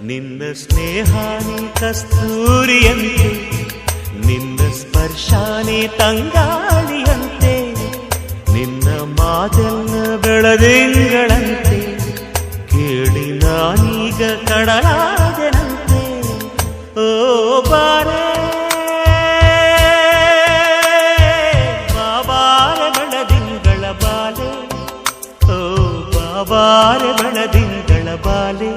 ನಿನ್ನ ಸ್ನೇಹಾನಿ ಕಸ್ತೂರಿಯಂತೆ, ನಿನ್ನ ಸ್ಪರ್ಶಾನಿ ತಂಗಾಳಿಯಂತೆ, ನಿನ್ನ ಮಾತೆಲ್ಲ ಬೆಳದಿಂಗಳಂತೆ, ಕೇಳಿ ನಾನೀಗ ಕಡಲಾದೆನಂತೆ. ಓ ಬಾರೆ ಬಾಬಾರೆ ಬೆಳದಿಂಗಳ ಬಾಲೆ, ಓ ಬಾಬಾರೆ ಬೆಳದಿಂಗಳ ಬಾಲೆ.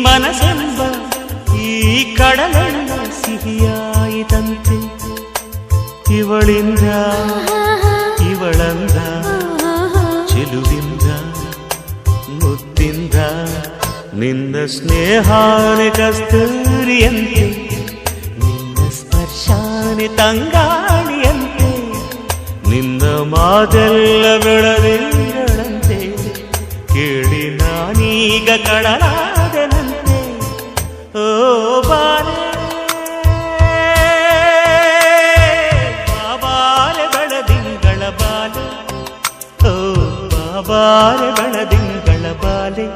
ಮನಸೆಂಬ ಈ ಕಡಲೆಲ್ಲ ಸಿಹಿಯಾಯಿತಂತೆ, ಇವಳಿಂದ ಇವಳಂದ ಚೆಲುವಿಂದ ಮುದ್ದಿಂದ. ನಿನ್ನ ಸ್ನೇಹಾನೆ ಕಸ್ತೂರಿಯಂತೆ, ನಿನ್ನ ಸ್ಪರ್ಶಾನೆ ತಂಗಾಳಿಯಂತೆ, ನಿನ್ನ ಮಾತೆಲ್ಲ ಬೆಳದಿಂಗಳಂತೆ, ಕೇಳಿ ನಾನೀಗ ಕಡಲಾದೆನಂತೆ. ಓ ಬಾರೆ ಬಾಬಾರೆ ಬೆಳದಿಂಗಳ ಬಾಲೆ, ಓ ಬಾಬಾರೆ ಬೆಳದಿಂಗಳ ಬಾಲೆ.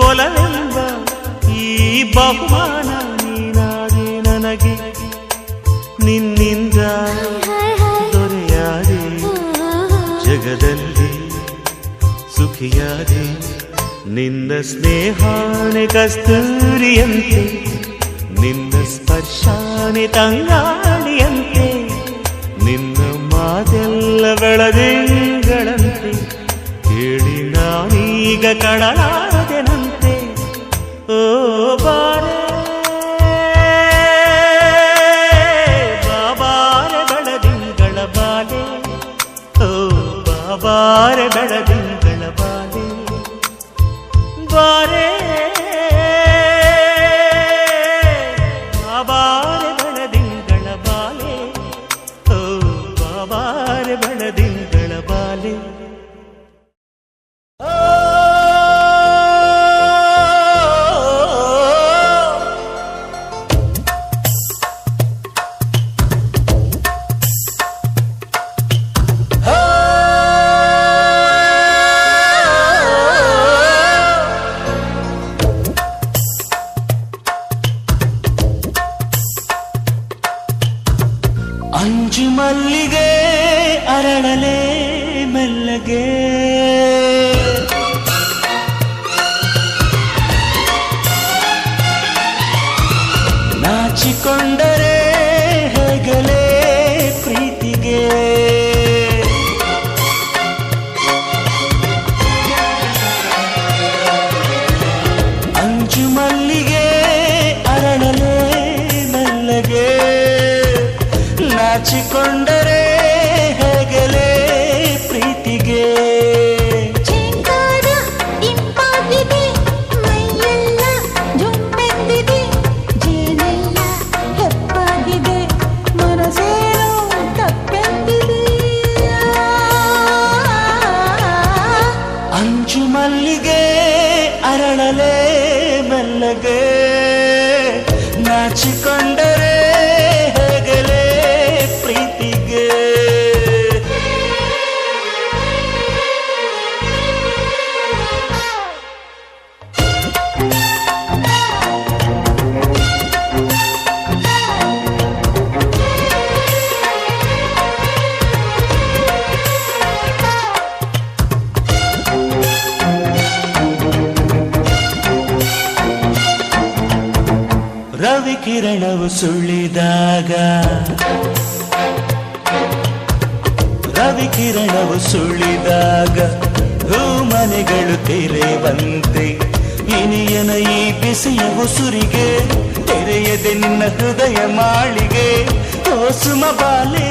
ಒಲವೆಂಬ ಈ ಬಹುಮಾನ ನೀನಾದೆ ನನಗೆ, ನಿನ್ನಿಂದ ದೊರೆಯಾದೆ ಜಗದಲ್ಲಿ ಸುಖಿಯಾದೆ. ನಿನ್ನ ಸ್ನೇಹಾನೆ ಕಸ್ತೂರಿಯಂತೆ, ನಿನ್ನ ಸ್ಪರ್ಶಾನೆ ತಂಗಾಳಿಯಂತೆ, ನಿನ್ನ ಮಾತೆಲ್ಲ ಬೆಳದಿಂಗಳಂತೆ, ಕೇಳಿ ನಾನೀಗ ಕಡಲಾದೆನಂತೆ. ಓ ಬಾರೆ ಬಾಬಾರೆ ಬೆಳದಿಂಗಳ ಬಾಲೆ, ಓ ಬಾಬಾರೆ ಬೆಳದಿಂಗಳ ಬಾಲೆ. ಬಾರೆ ಬಾಬಾರೆ ಬೆಳದಿಂಗಳ ಬಾಲೆ, ಓ ಬಾಬಾರೆ ಬೆಳದಿಂಗಳ ಬಾಲೆ. ಅಂಜು ಮಲ್ಲಿಗೆ ಅರಳಲೆ ಮೆಲ್ಲಗೆ, ನಾಚಿಕೊಂಡರೆ ಹೇಗಲೇ ಪ್ರೀತಿಗೆ. ಅಂಜು ಮಲ್ಲಿಗೆ ಅರಳಲೆ ಮೆಲ್ಲಗೆ, ನಾಚಿಕೊಂಡರೆ ಹೇಗಲೇ ಪ್ರೀತಿಗೆ. ಚೆಂಗಾದ ಇಂಪಾಗಿದೆ, ಮೈಯೆಲ್ಲ ಜುಂಬೆಂದಿದೆ, ಜೇನೆಲ್ಲ ಹೆಪ್ಪಾಗಿದೆ, ಮನಸ್ಸೇನೋ ತಪ್ಪೆಂದಿದೆ. ಅಂಜು ಮಲ್ಲಿಗೆ ಅರಳಲೆ ಮೆಲ್ಲ ಮೆಲ್ಲಗೆ ನಾಚಿಕೊಂಡರೆ ಹೇಗಲೇ ಪ್ರೀತಿಗೆ. ರವಿ ಕಿರಣವು ಸುಳಿದಾಗ ರವಿ ಕಿರಣವು ಸುಳಿದಾಗ ಹೂಮನೆಗಳು ತೆರೆವಂತೆ ಇನಿಯನ ಈ ಬಿಸಿಯ ಉಸುರಿಗೆ ತೆರೆಯದೆ ನಿನ್ನ ಹೃದಯ ಮಾಳಿಗೆ ಓ ಸುಮ ಬಾಲೆ.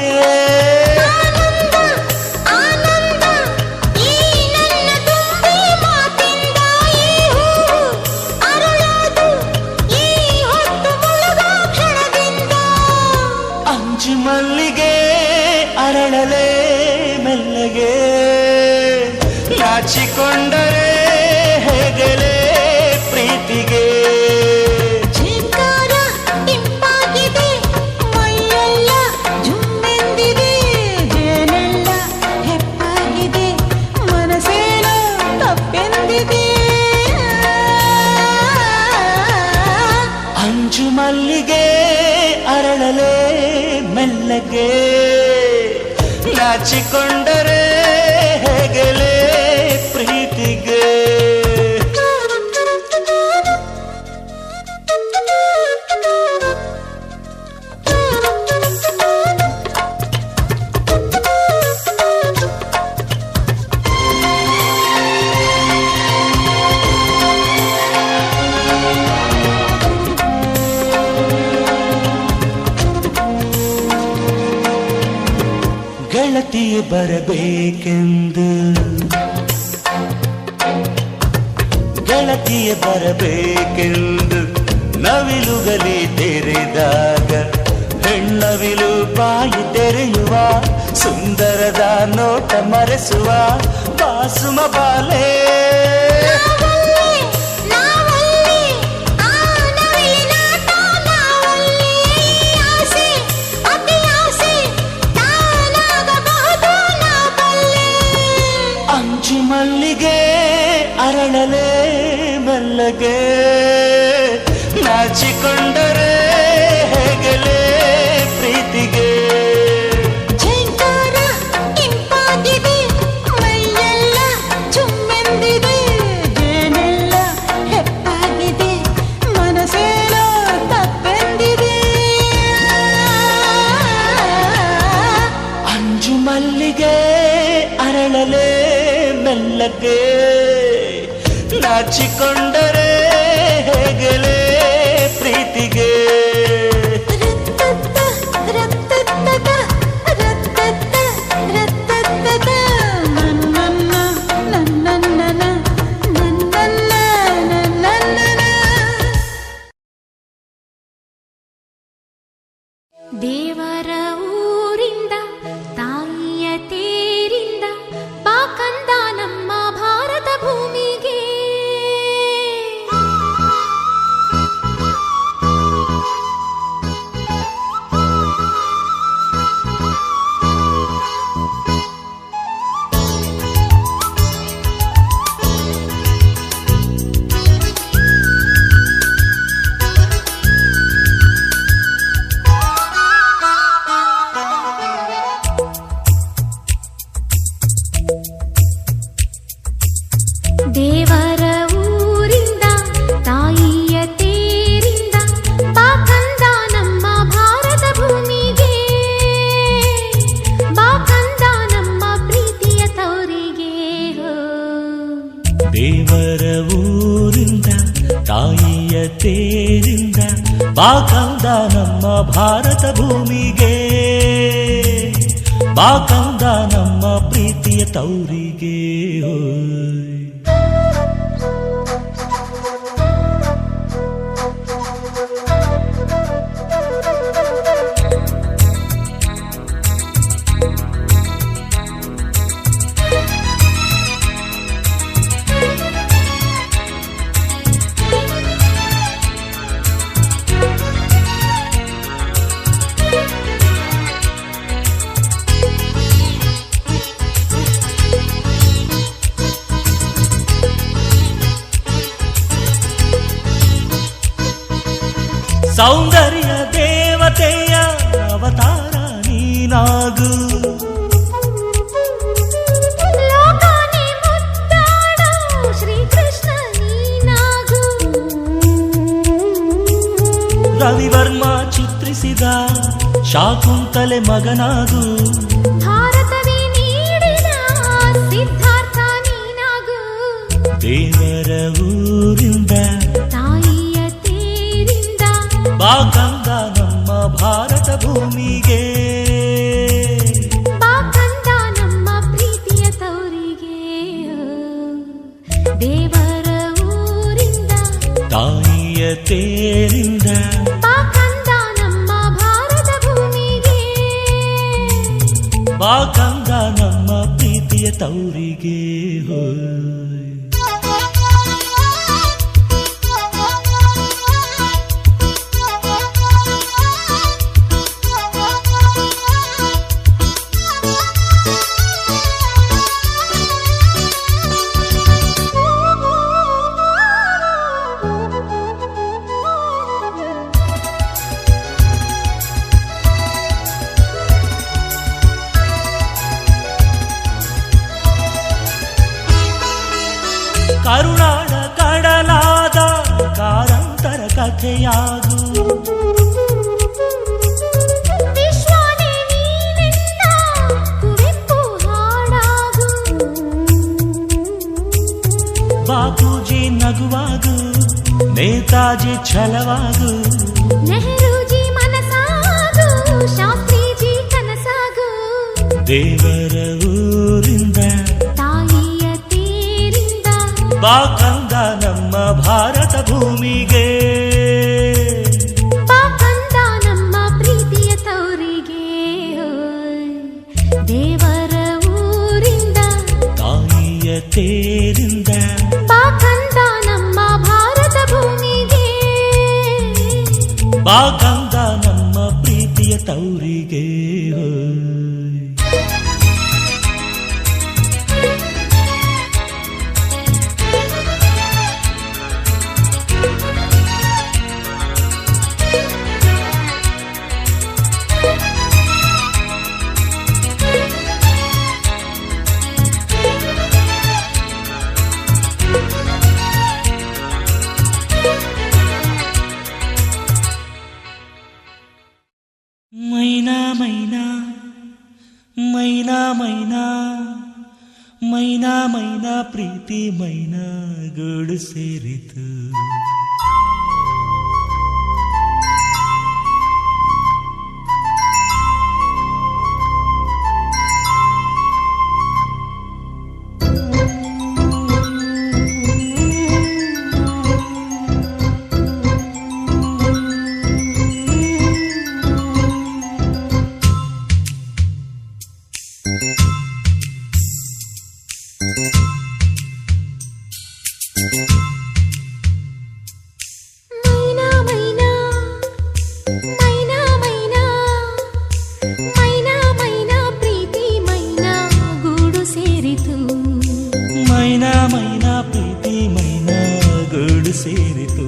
ಮಲ್ಲಿಗೆ ಅರಳಲೆ ಮೆಲ್ಲಗೆ ನಾಚಿಕೊಂಡರೆ ಹೇಗಲೇ ಪ್ರೀತಿಗೆ. ಝೇಂಕಾರ ಇಂಪಾಗಿದೆ ಮೈಯೆಲ್ಲ ಜುಮ್ಮೆಂದಿದೆ ಜೇನೆಲ್ಲ ಹೆಪ್ಪಾಗಿದೆ ಮನಸ್ಸೇನೋ ತಪ್ಪೆಂದಿದೆ. ಅಂಜು ಮಲ್ಲಿಗೆ ಅರಳಲೆ ಮೆಲ್ಲಗೆ ನಾಚಿಕೊಂಡರೆ ಹೇಗಲೇ ಪ್ರೀತಿಗೆ. ಗೆಳತಿಯೇ ಬರಬೇಕೆಂದು ಗೆಳತಿಯೇ ಬರಬೇಕೆಂದು ನವಿಲುಗಲಿ ತೆರೆದಾಗ ಹೆಣ್ಣವಿಲು ಬಾಯಿ ತೆರೆಯುವ ಸುಂದರದ ನೋಟ ಮರೆಸುವ ಬಾಸುಮ ಬಾಲೆ. ಅಂಜು ಮಲ್ಲಿಗೆ ಅರಳಲೆ ಮೆಲ್ಲಗೆ ನಾಚಿಕೊಂಡರೆ ಹೇಗಲೇ ಪ್ರೀತಿಗೆ. ಝೇಂಕಾರ ಇಂಪಾಗಿದೆ ಮೈಯೆಲ್ಲ ಜುಮ್ಮೆಂದಿದೆ ಜೇನೆಲ್ಲ ಹೆಪ್ಪಾಗಿದೆ ಮನಸ್ಸೇನೋ ತಪ್ಪೆಂದಿದೆ. ಅಂಜು ಮಲ್ಲಿಗೆ ಅರಳಲೆ ಮೆಲ್ಲಗೆ ನಾಚಿಕೊಂಡರೆ ಹೇಗಲೇ ಪ್ರೀತಿಗೆ. ದೇವರ ಊರಿಂದ ತಾಯಿಯ ತೇರಿಂದ ಬಾಕಂದ ನಮ್ಮ ಭಾರತ ಭೂಮಿಗೆ. ದೇವರ ಊರಿಂದ ತಾಯಿಯ ತೇರಿಂದ ಬಾಕಂದ ನಮ್ಮ ಭಾರತ ಭೂಮಿಗೆ ಬಾಕಂದ ನಮ್ಮ ಪ್ರೀತಿಯ ತವರಿಗೆ. ದೇವರ ಊರಿಂದ ತಾಯಿಯ ತೇರಿಂದ ಬಾಕಂದ ನಮ್ಮ ಭಾರತ ಭೂಮಿಗೆ ಬಾಕಂದ ನಮ್ಮ ಪ್ರೀತಿಯ ತವರಿಗೆ. ಸೌಂದರ್ಯ ದೇವತೆಯ ಅವತಾರ ನೀನಾಗು. ಲೋಕಾನೆ ಮುದ್ದಾಡೋ ಶ್ರೀಕೃಷ್ಣ ನೀನಾಗು. ರವಿವರ್ಮ ಚಿತ್ರಿಸಿದ ಶಾಕುಂತಲೆ ಮಗನಾಗು. ಭಾರತವೇ ನೀಡಿದ ಸಿದ್ಧಾರ್ಥ ನೀನಾಗು. ದೇವರ ಊರಿಂದ ತಾಯಿಯ ತೇರಿಂದ ಬಾ ಕಂದ ನಮ್ಮ ಭಾರತ ಭೂಮಿಗೆ. ಬಾ ಕಂದ ನಮ್ಮ ಪ್ರೀತಿಯ ತವರಿಗೆ. ದೇವರ ಊರಿಂದ ತಾಯಿಯ ತೇರಿಂದ ಬಾ ಕಂದ ನಮ್ಮ ಭಾರತ ಭೂಮಿಗೆ. ಬಾ ಕಂದ ನಮ್ಮ ಪ್ರೀತಿಯ ತವರಿಗೆ. ಕರುನಾಡ ಕಡಲಾದ ಕಾರಂತರ ಕಥೆಯಾಗು. ವಿಶ್ವನೇ ನೀನೆಂದ ಕುವೆಂಪು ಹಾಡಾಗು. ಬಾಪೂಜಿ ನಗುವಾಗು, ನೇತಾಜಿ ಛಲವಾಗು. ನೆಹರೂಜಿ ಮನಸಾಗು, ಶಾಸ್ತ್ರೀಜಿ ಕನಸಾಗು. ದೇವರ ಊರಿಂದ ತಾಯಿಯ ತೇರಿಂದ ಬಾ ಕಂದ ನಮ್ಮ ಭಾರತ ಭೂಮಿಗೆ. ಬಾ ಕಂದ ನಮ್ಮ ಪ್ರೀತಿಯ ತವರಿಗೆ. ದೇವರ ಊರಿಂದ ತಾಯಿಯ ತೇರಿಂದ ಬಾ ಕಂದ ನಮ್ಮ ಭಾರತ ಭೂಮಿಗೆ. ಬಾ ಕಂದ ನಮ್ಮ ಪ್ರೀತಿಯ ತವರಿಗೆ. ಮೈನಾ ಮೈನಾ ಮೈನಾ ಮೈನಾ ಮೈನಾ ಮೈನಾ ಪ್ರೀತಿ ಮೈನಾ ಗೂಡು ಸೇರಿತು. ಮೈನಾ ಮೈನಾ ಮೈನಾ ಮೈನಾ ಮೈನಾ ಮೈನಾ ಪ್ರೀತಿ ಮೈನಾ ಗೂಡು ಸೇರಿತು. ಮೈನಾ ಮೈನಾ ಪ್ರೀತಿ ಮೈನಾ ಗೂಡು ಸೇರಿತು.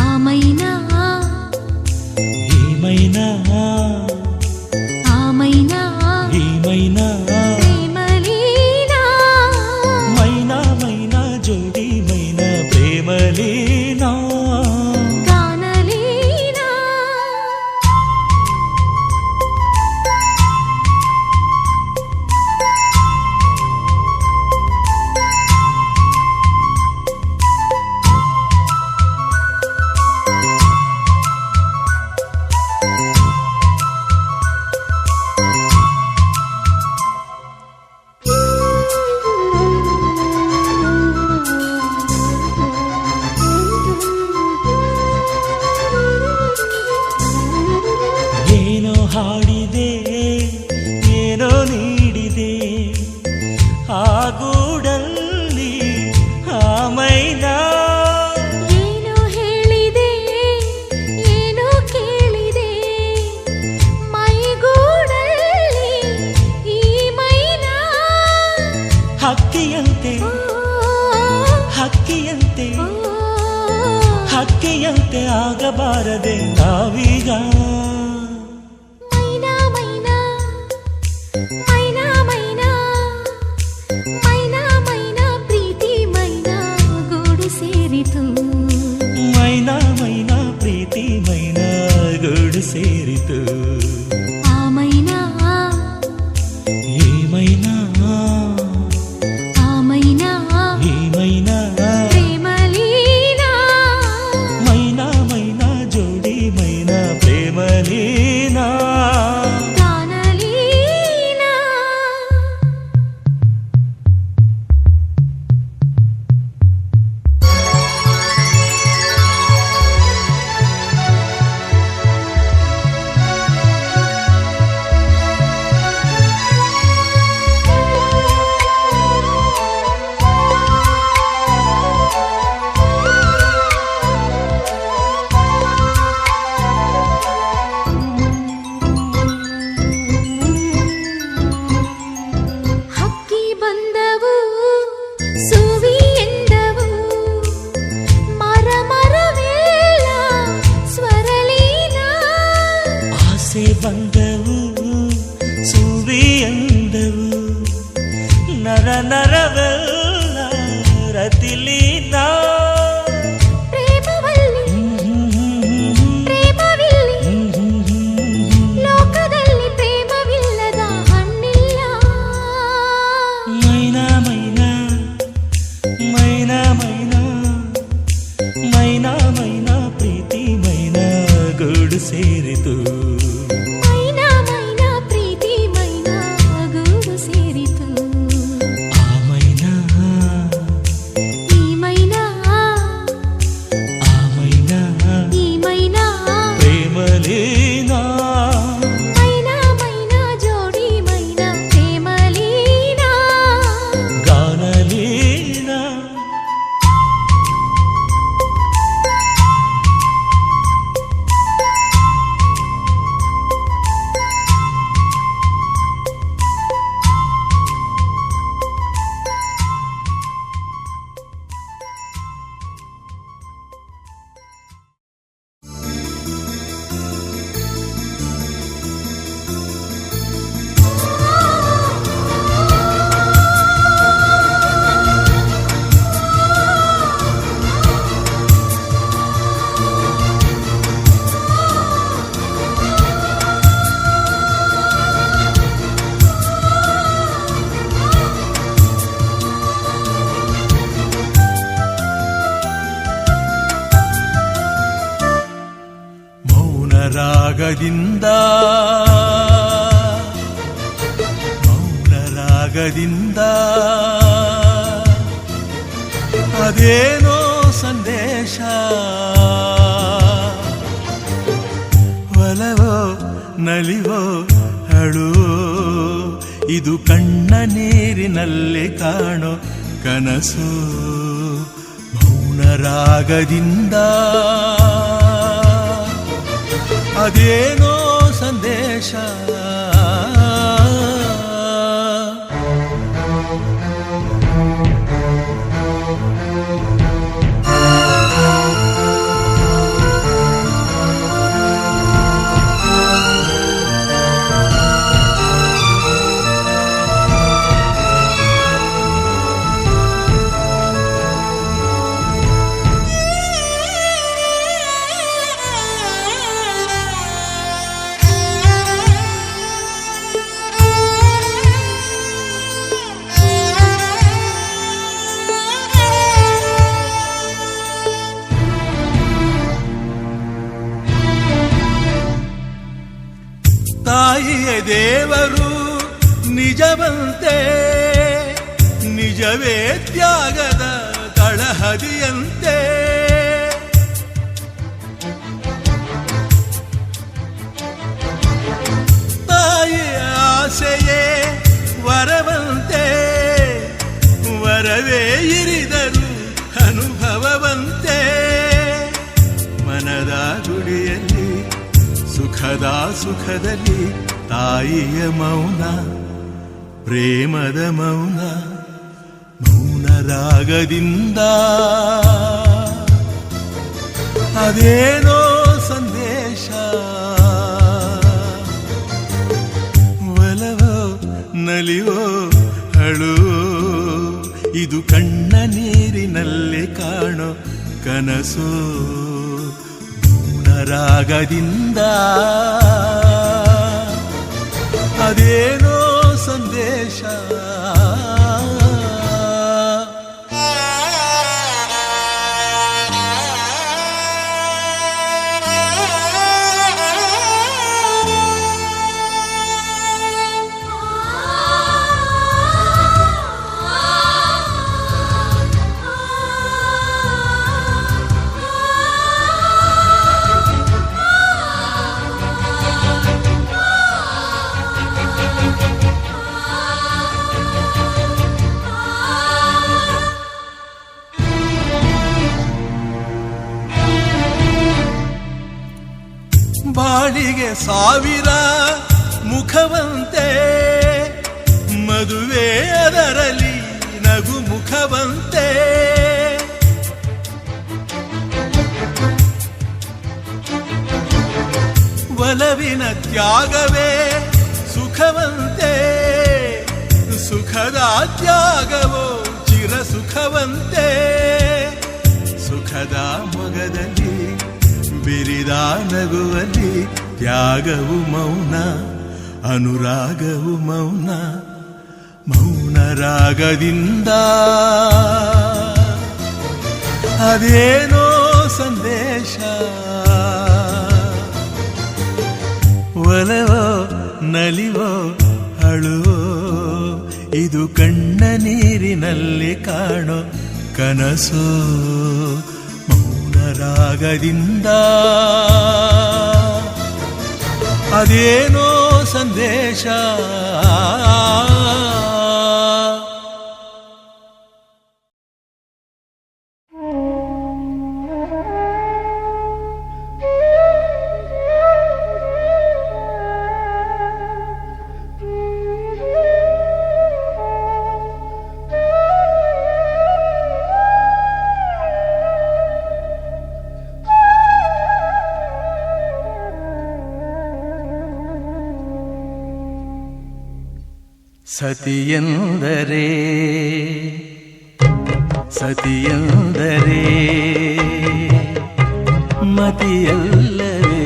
ಆ ಮೈನಾ ಈ ಮೈನಾ ಆ ಮೈನಾ ಈ ಮೈನಾ ಪ್ರೇಮಲೀನಾ. ಮೈನಾ ಮೈನಾ ಜೋಡಿ ಮೈನಾ ಪ್ರೇಮಲೀನಾ. ಗಾನಲೀನಾ. ಹಕ್ಕಿಯಂತೆ ಆಗಬಾರದೆ ನಾವೀಗ ಮೈನಾ ಮೈನಾ ಮೈನಾ ಮೈನಾ ಮೈನಾ ಮೈನಾ ಪ್ರೀತಿ ಮೈನಾ ಗೂಡು ಸೇರಿತು ಮೈನಾ ಮೈನಾ ಪ್ರೀತಿ ಮೈನಾ ಗೂಡು ಸೇರಿತು ಆ ಮೈನಾ ಈ ಮೈನಾ ಆ ಮೈನಾ ಈ ಮೈನಾ ಪ್ರೇಮಲೀನಾ ಮೈನಾ ಮೈನಾ ಜೋಡಿ ಮೈನಾ ಪ್ರೇಮಲೀನಾ ಗಾನಲೀನಾ ಹಕ್ಕಿ ಬಂದವು ಸುವಿ ಎಂದವು ಮರ ಮರವೆಲ್ಲ ಸ್ವರಲೀನ ಆಸೆ ಬಂದವು ಸುವಿ ಎಂದವು ನರ ನರವೆಲ್ಲ ರತಿಲೀನ ಪ್ರೇಮವಲ್ಲಿ ಪ್ರೇಮವಿಲ್ಲಿ ಲೋಕದಲ್ಲಿ ಪ್ರೇಮವಿಲ್ಲದ ಹಣ್ಣಿಲ್ಲ ಮೈನಾ ಮೈನಾ ಮೈನಾ ಮೈನಾ ಮೈನಾ ಮೈನಾ ಪ್ರೀತಿ ಮೈನಾ ಗೂಡು ಸೇರಿತು ಮೈನಾ ಮೈನಾ ಪ್ರೀತಿ ಮೈನಾ ಗೂಡು ಸೇರಿತು ಆ ಮೈನಾ ಈ ಮೈನಾ ಆ ಮೈನಾ ಈ ಮೈನಾ ಪ್ರೇಮಲೀನಾ ಮೈನಾ ಮೈನಾ ಜೋಡಿ ಮೈನಾ ಪ್ರೇಮಲೀನಾ ಗಾನಲೀನಾ ಮೌನರಾಗದಿಂದ ಮೌನರಾಗದಿಂದ ಅದೇನೋ ಸಂದೇಶ ಒಲವೋ ನಲಿವೋ ಅಳುವೋ ಇದು ಕಣ್ಣ ನೀರಿನಲ್ಲಿ ಕಾಣೋ ಕನಸು ಮೌನರಾಗದಿಂದ ಅದೇನೋ ಸಂದೇಶ ತಾಯಿಯ ದೇವರು ನಿಜವಂತೆ ನಿಜವೇ ತ್ಯಾಗದ ತಳಹದಿಯಂತೆ ತಾಯಿಯ ಆಸೆಯೇ ವರವಂತೆ ವರವೇ ಇರಿದರು ಅನುಭವವಂತೆ ಮನದ ಗುಡಿಯಲ್ಲಿ ಸುಖದ ಸುಖದಲ್ಲಿ ತಾಯಿಯ ಮೌನ ಪ್ರೇಮದ ಮೌನ ಮೌನ ರಾಗದಿಂದ ಅದೇನೋ ಸಂದೇಶ, ಒಲವೋ ನಲಿವೋ ಅಳುವೋ ಇದು ಕಣ್ಣ ನೀರಿನಲ್ಲಿ ಕಾಣೋ ಕನಸು. ಮೌನರಾಗದಿಂದ ಅದೇನೋ ಸಂದೇಶ. ಬಾಳಿಗೆ ಸಾವಿರ ಮುಖವಂತೆ, ಮದುವೆ ಅದರಲ್ಲಿ ನಗು ಮುಖವಂತೆ. ಒಲವಿನ ತ್ಯಾಗವೇ ಸುಖವಂತೆ, ಸುಖದ ತ್ಯಾಗವೋ ಚಿರ ಸುಖವಂತೆ. ಸುಖದ ಮೊಗದಲ್ಲಿ ಬಿರಿದ ನಗುವಲ್ಲಿ ತ್ಯಾಗವು ಮೌನ, ಅನುರಾಗವು ಮೌನ. ಮೌನ ರಾಗದಿಂದ ಅದೇನೋ ಸಂದೇಶ, ಒಲವೋ ನಲಿವೋ ಅಳುವೋ ಇದು ಕಣ್ಣ ನೀರಿನಲ್ಲಿ ಕಾಣೋ ಕನಸು. ರಾಗದಿಂದ ಅದೇನೋ ಸಂದೇಶ. ಸತಿಯೆಂದರೆ ಸತಿಯೆಂದರೆ ಮತಿಯಲ್ಲವೇ,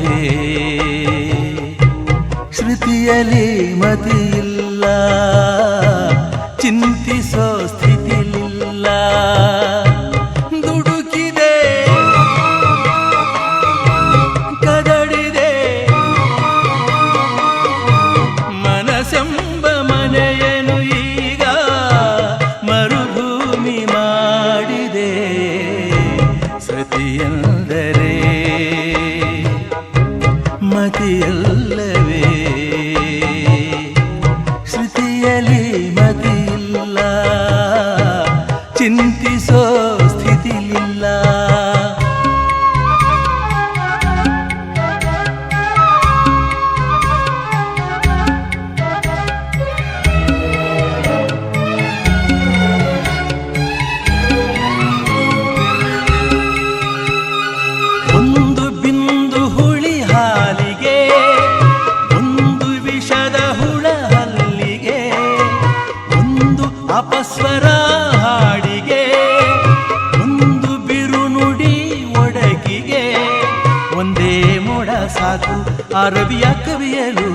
ಶ್ರುತಿಯಲ್ಲಿ ಮತಿಯಿಲ್ಲ, ಚಿಂತಿಸೋ ಸ್ಥಿತಿಲಿಲ್ಲ. ದುಡುಕಿದೆ ಕದಡಿದೆ ಮನಸೆಂಬ ಮನೆಯನು ಈಗ ಮರುಭೂಮಿ ಮಾಡಿದೆ. ಸತಿಯೆಂದರೆ ಮತಿಯಲ್ಲವೇ, ಶ್ರುತಿಯಲ್ಲಿ ಮತಿಯಿಲ್ಲ, ಚಿಂತಿಸೋ ಸ್ಥಿತಿಲಿಲ್ಲ. ಒಂದು ಬಿಂದು ಹುಳಿ ಹಾಲಿಗೆ, ಒಂದು ವಿಷದ ಹುಳ ಹಲ್ಲಿಗೆ, ಒಂದು ಅಪಸ್ವರ ಹಾಡಿಗೆ, ಒಂದು ಬಿರುನುಡಿ ಒಡಗಿಗೆ. ಒಂದೇ ಮೋಡ ಸಾಕು ಅರಬಿಯ ಕವಿಯಲು,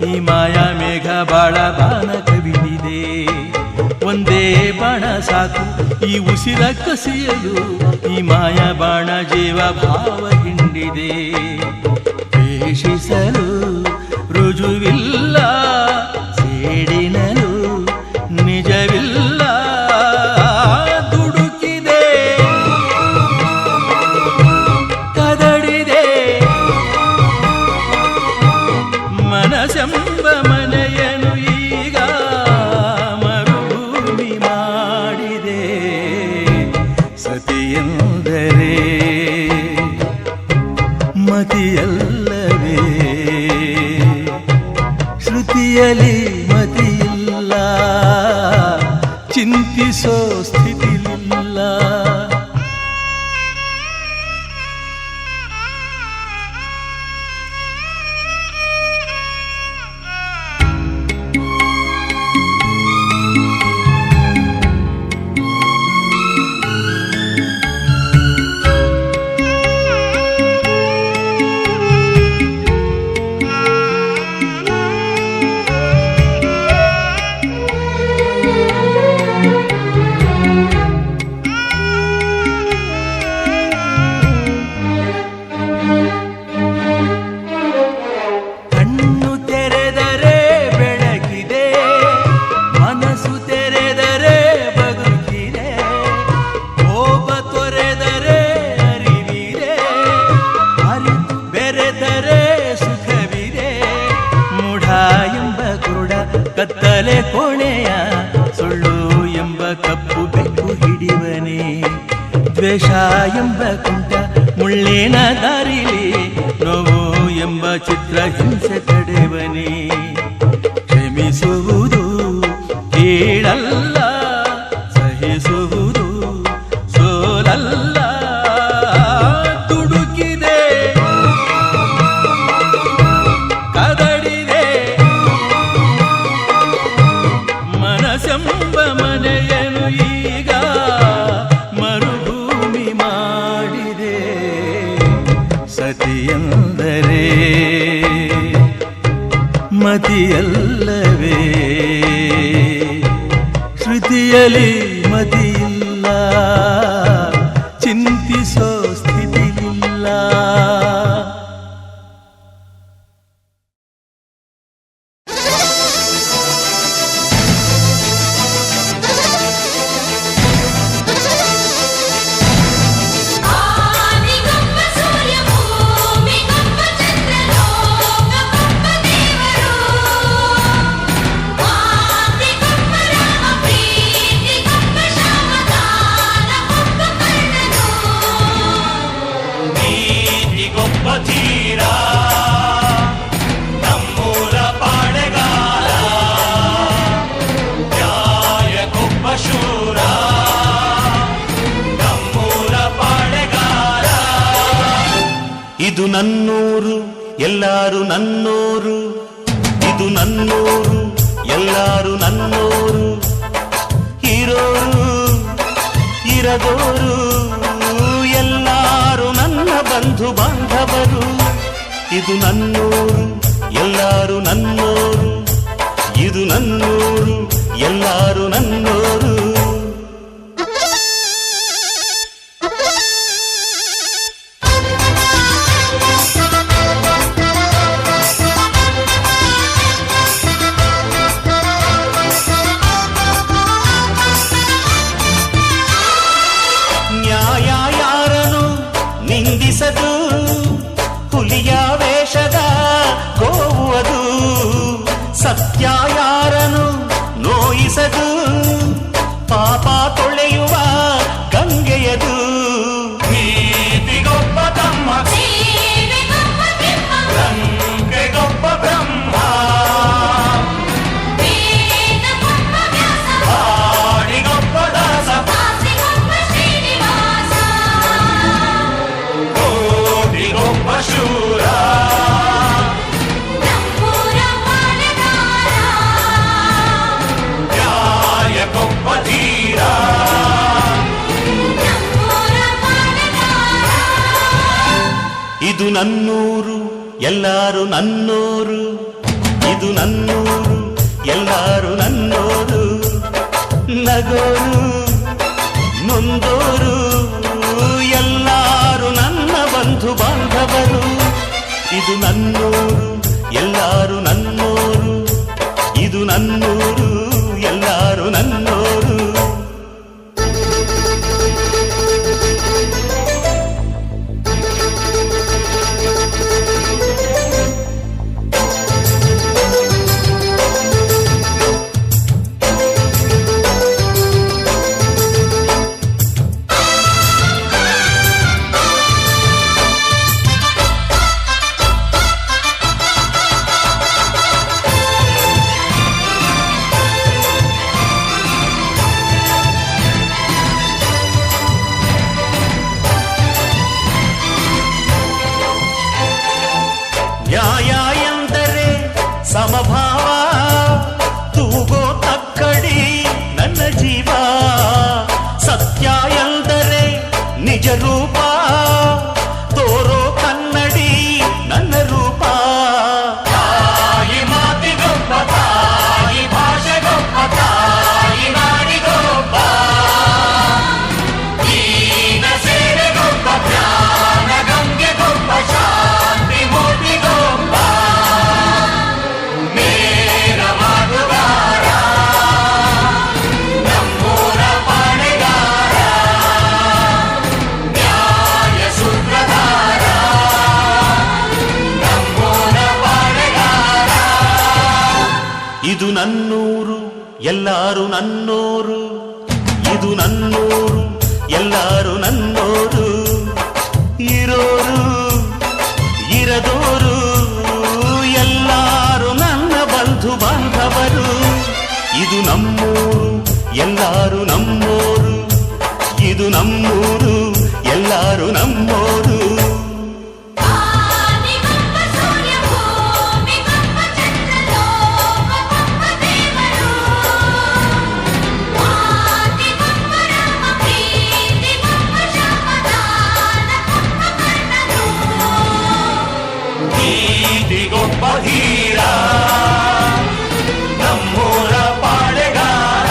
ಈ ಮಾಯಾ ಮೇಘ ಬಾಳ ಬಾಣ ಕವಿದಿದೆ. ಒಂದೇ ಬಾಣ ಸಾಕು ಈ ಉಸಿರ ಕಸಿಯಲು, ಈ ಮಾಯಾ ಬಾಣ ಜೀವ ಭಾವ ಹಿಂಡಿದೆ. ದ್ವೇಷಿಸಲು ರುಜುವಿಲ್ಲ, ಸೇಡಿನಲು ನಿಜವಿಲ್ಲ. ದುಡುಕಿದೆ ಕದಡಿದೆ ಮನಸೆಂಬ ಮನೆಯನು ಈಗ ಮರುಭೂಮಿ ಮಾಡಿದೆ. ಸತಿಯೆಂದರೆ ಮತಿಯಲ್ಲವೇ, ಶ್ರುತಿಯಲ್ಲಿ ಮತಿಯಿಲ್ಲ, ಚಿಂತಿಸೋ ಸ್ಥಿತಿಲಿಲ್ಲ. ದ್ವೇಷ ಎಂಬ ಕುಂಟ ಮುಳ್ಳಿನ ದಾರಿಲಿ ನೋವು ಎಂಬ ಚಿತ್ರ ಹಿಂಸೆ ತಡೆವನೇ. ಕ್ಷಮಿಸುವುದು ಕೀಳಲ್ಲ, ಸಹಿಸುವುದು ಸೋಲಲ್ಲ. ತುಡುಕಿದೆ ಕದಡಿದೆ ಮನಸ್ಸೆಂಬ ಮನೆಯನು ಈಗ ಮರುಭೂಮಿ ಮಾಡಿದೆ. ಸತಿಯೆಂದರೆ ಮತಿಯಲ್ಲವೇ? ಶ್ರುತಿಯಲಿ ಮತಿಯಿಲ್ಲ, ಚಿಂತಿಸೋ ಸ್ಥಿತಿಯಿಲ್ಲ. ಆದಿಗೊಬ್ಬ ಸೂರ್ಯ ಭೂಮಿಗೊಬ್ಬ ಚಂದ್ರ ಲೋಕಕ್ಕೊಬ್ಬ ದೇವರು. ಆದಿಗೊಬ್ಬ ರಾಮ ಪ್ರೀತಿಗೊಬ್ಬ ಶ್ಯಾಮ ಕಾಲಕ್ಕೊಬ್ಬ ಕರ್ಣನು. ನೀತಿಗೊಬ್ಬ ತೀರ ನಮ್ಮೂರ ಪಾಡೆಗಾರ, ನ್ಯಾಯಕ್ಕೊಬ್ಬ ಶೂರ ನಮ್ಮೂರ ಪಾಡೆಗಾರ. ಇದು ನನ್ನೂರು ಎಲ್ಲಾರು ನನ್ನೋರು, ಇದು ನನ್ನೂರು ಎಲ್ಲಾರು ನನ್ನೋರು. ಇರೋರು ಇರದೋರು ಎಲ್ಲಾರು ನನ್ನ ಬಂಧು ಬಾಂಧವರು. ಇದು ನನ್ನೂರು ಎಲ್ಲಾರು ನನ್ನೋರು, ಇದು ನನ್ನೂರು ಎಲ್ಲಾರು ನನ್ನೋರು. ನ್ಯಾಯ ಯಾರನು ನಿಂದಿಸದು, ಹುಲಿಯ ವೇಷದ ಗೋವು ಅದು. ಸತ್ಯ ಯಾರನು ನೋಯಿಸದು, ಪಾಪ ತೊಳೆಯುವ ಗಂಗೆಯದು. ನೀತಿಗೊಬ್ಬ ತಮ್ಮ ಸೇವೆಗೊಬ್ಬ ಬ್ರಹ್ಮ, ರಂಗೆಗೊಬ್ಬ ಬ್ರಹ್ಮ, ವೇದಕ್ಕೊಬ್ಬ ವ್ಯಾಸ, ಹಾಡಿಗೊಬ್ಬ ದಾಸ, ದಾಸಿಗೊಬ್ಬ ಶ್ರೀನಿವಾಸ. ಕೋಟಿಗೊಬ್ಬ ಶೂರ ನಮ್ಮೂರ ಪಾಳೆಗಾರ, ನ್ಯಾಯಕ್ಕೊಬ್ಬ ತೀರ ನಮ್ಮೂರ ಪಾಳೆಗಾರ. ಇದು ನನ್ನೂರು ಎಲ್ಲಾರು ನನ್ನೋರು, ಇದು ನನ್ನೂರು ಎಲ್ಲಾರು ನನ್ನೋರು. ನಗೋರು ನೊಂದೋರು ಎಲ್ಲಾರು ನನ್ನ ಬಂಧು ಬಾಂಧವರು. ಇದು ನನ್ನೂರು ಎಲ್ಲಾರು ನನ್ನೋರು, ಇದು ನನ್ನೂರು ಎಲ್ಲಾರು ನನ್ನೋರು. ನ್ಯಾಯ ಎಂದರೆ ಸಮಭಾವ, ತೂಗೋ ತಕ್ಕಡಿ ನನ್ನ ಜೀವ. ಸತ್ಯ ಎಂದರೆ ನಿಜ ರೂಪ, ತೋರೋ ಕನ್ನಡಿ ನನ್ನ ರೂಪ. ತಾಯಿ ಮಾತಿಗೊಬ್ಬ, ತಾಯಿ ಭಾಷೆಗೊಬ್ಬ, ತಾಯಿ ನಾಡಿಗೊಬ್ಬ, ದೀನ ಸೇವೆಗೊಬ್ಬ, ಜ್ಞಾನ ಗಂಗೆಗೊಬ್ಬ, ಶಾಂತಿ ಮೂರ್ತಿಗೊಬ್ಬ, ನೇರ ಮಾತುಗಾರ ನಮ್ಮೂರ ಪಾಳೆಗಾರ, ನ್ಯಾಯ ಸೂತ್ರಧಾರ ನಮ್ಮೂರ ಪಾಳೆಗಾರ. ಇದು ನನ್ನೂರು ಎಲ್ಲಾರು ನನ್ನೋರು, ಇದು ನನ್ನೂರು ಎಲ್ಲಾರು ನನ್ನೋರು. ಇರೋರು ಇರದೋರು ಎಲ್ಲಾರು ನನ್ನ ಬಂಧು ಬಾಂಧವರು. ಇದು ನಮ್ಮೂರು ಎಲ್ಲಾರು ನಮ್ಮೋರು, ಇದು ನಮ್ಮೂರು ಎಲ್ಲಾರು ನಮ್ಮೋರು. ನೀತಿಗೊಬ್ಬ ಧೀರ ನಮ್ಮೂರ ಪಾಳೆಗಾರ,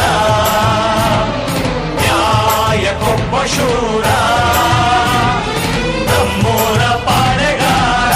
ನ್ಯಾಯಕ್ಕೊಬ್ಬ ಶೂರ ನಮ್ಮೂರ ಪಾಳೆಗಾರ.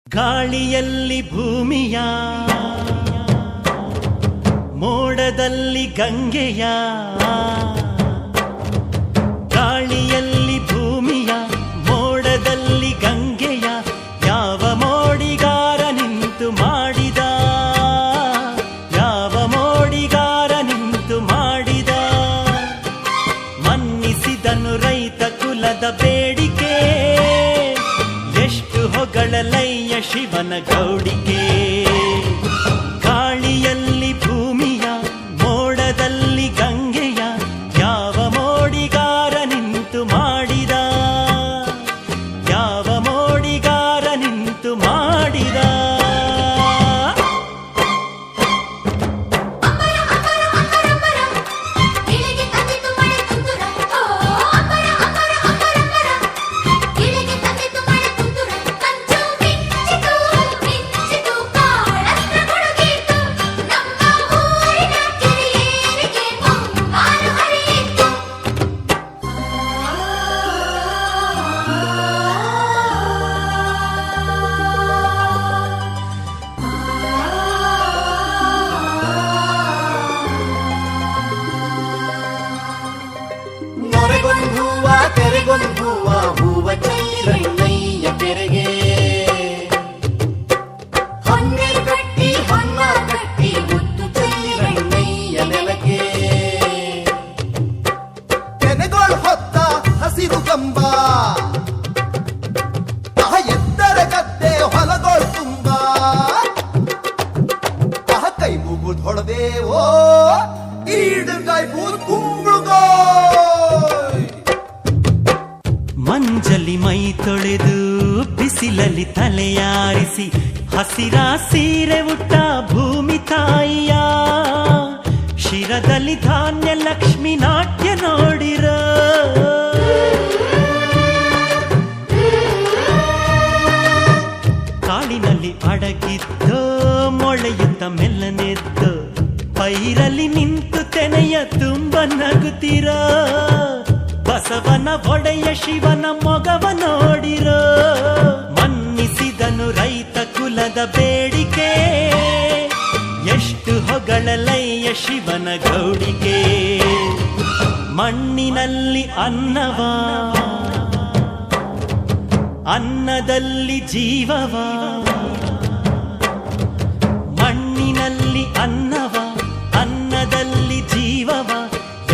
ಗಾಳಿಯಲ್ಲಿ ಭೂಮಿಯ, ಮೋಡದಲ್ಲಿ ಗಂಗೆಯ, ಗಾಳಿಯಲ್ಲಿ ಭೂಮಿಯ, ಮೋಡದಲ್ಲಿ ಗಂಗೆಯ, ಯಾವ ಮೋಡಿಗಾರ ನಿಂತು ಮಾಡಿದ, ಯಾವ ಮೋಡಿಗಾರ ನಿಂತು ಮಾಡಿದ. ಮನ್ನಿಸಿದನು ರೈತ ಕುಲದ ಬೇಡಿಕೆ, ಎಷ್ಟು ಹೊಗಳಲಯ್ಯ ಶಿವನ ಗೌಡಿಕೆ. ಗಾಳಿಯಲ್ಲಿ ಭೂಮಿಯ, ಮೋಡದಲ್ಲಿ ಗಂಗೆಯ, ಯಾವ ಮೋಡಿಗಾರ ನಿಂತು ಮಾಡಿದ, ಯಾವ ಮೋಡಿಗಾರ ನಿಂತು ಮಾಡಿದ. ತೆರೆಗೊಂದುವ ಹೂವ ಚೈರಣ್ಣಯ್ಯ ತೆರೆಗೆ, ಹೊನ್ನೆ ಕಟ್ಟಿ ಹೊನ್ನ ಕಟ್ಟಿ ಮುತ್ತು ಚೈರಣ್ಣಯ್ಯ ನೆಲಕ್ಕೆ. ತೆನೆಗಳು ಹೊತ್ತ ಹಸಿರು ಕಂಬ, ಎತ್ತರ ಗದ್ದೆ ಹೊಲಗಳು ತುಂಬ, ಕೈ ಮುಗುದ್ ಹೊಡೆದೇವೋ ಈಡುಗಾಯ್ ಬೂದ್ ಕುಂಬಳುಗೋ. ಮಂಜಲಿ ಮೈ ತೊಳೆದು ಬಿಸಿಲಲ್ಲಿ ತಲೆಯಾರಿಸಿ ಹಸಿರ ಸೀರೆ ಉಟ್ಟ ಭೂಮಿ ತಾಯಿಯ ಶಿರದಲ್ಲಿ ಧಾನ್ಯ ಲಕ್ಷ್ಮಿ ನಾಟ್ಯ ನೋಡಿರ. ಕಾಳಿನಲ್ಲಿ ಅಡಗಿದ್ದೋ ಮೊಳೆಯುತ್ತ ಮೆಲ್ಲನೆದ್ದು ಪೈರಲ್ಲಿ ನಿಂತು ತೆನೆಯ ತುಂಬ ನಗುತ್ತೀರ. ಬಸವನ ಒಡೆಯ ಶಿವನ ಮೊಗವ ನೋಡಿರೋ, ಮನ್ನಿಸಿದನು ರೈತ ಕುಲದ ಬೇಡಿಕೆ, ಎಷ್ಟು ಹೊಗಳಲಯ್ಯ ಶಿವನ ಗೌಡಿಕೆ. ಮಣ್ಣಿನಲ್ಲಿ ಅನ್ನವ, ಅನ್ನದಲ್ಲಿ ಜೀವವ, ಮಣ್ಣಿನಲ್ಲಿ ಅನ್ನವ, ಅನ್ನದಲ್ಲಿ ಜೀವವ,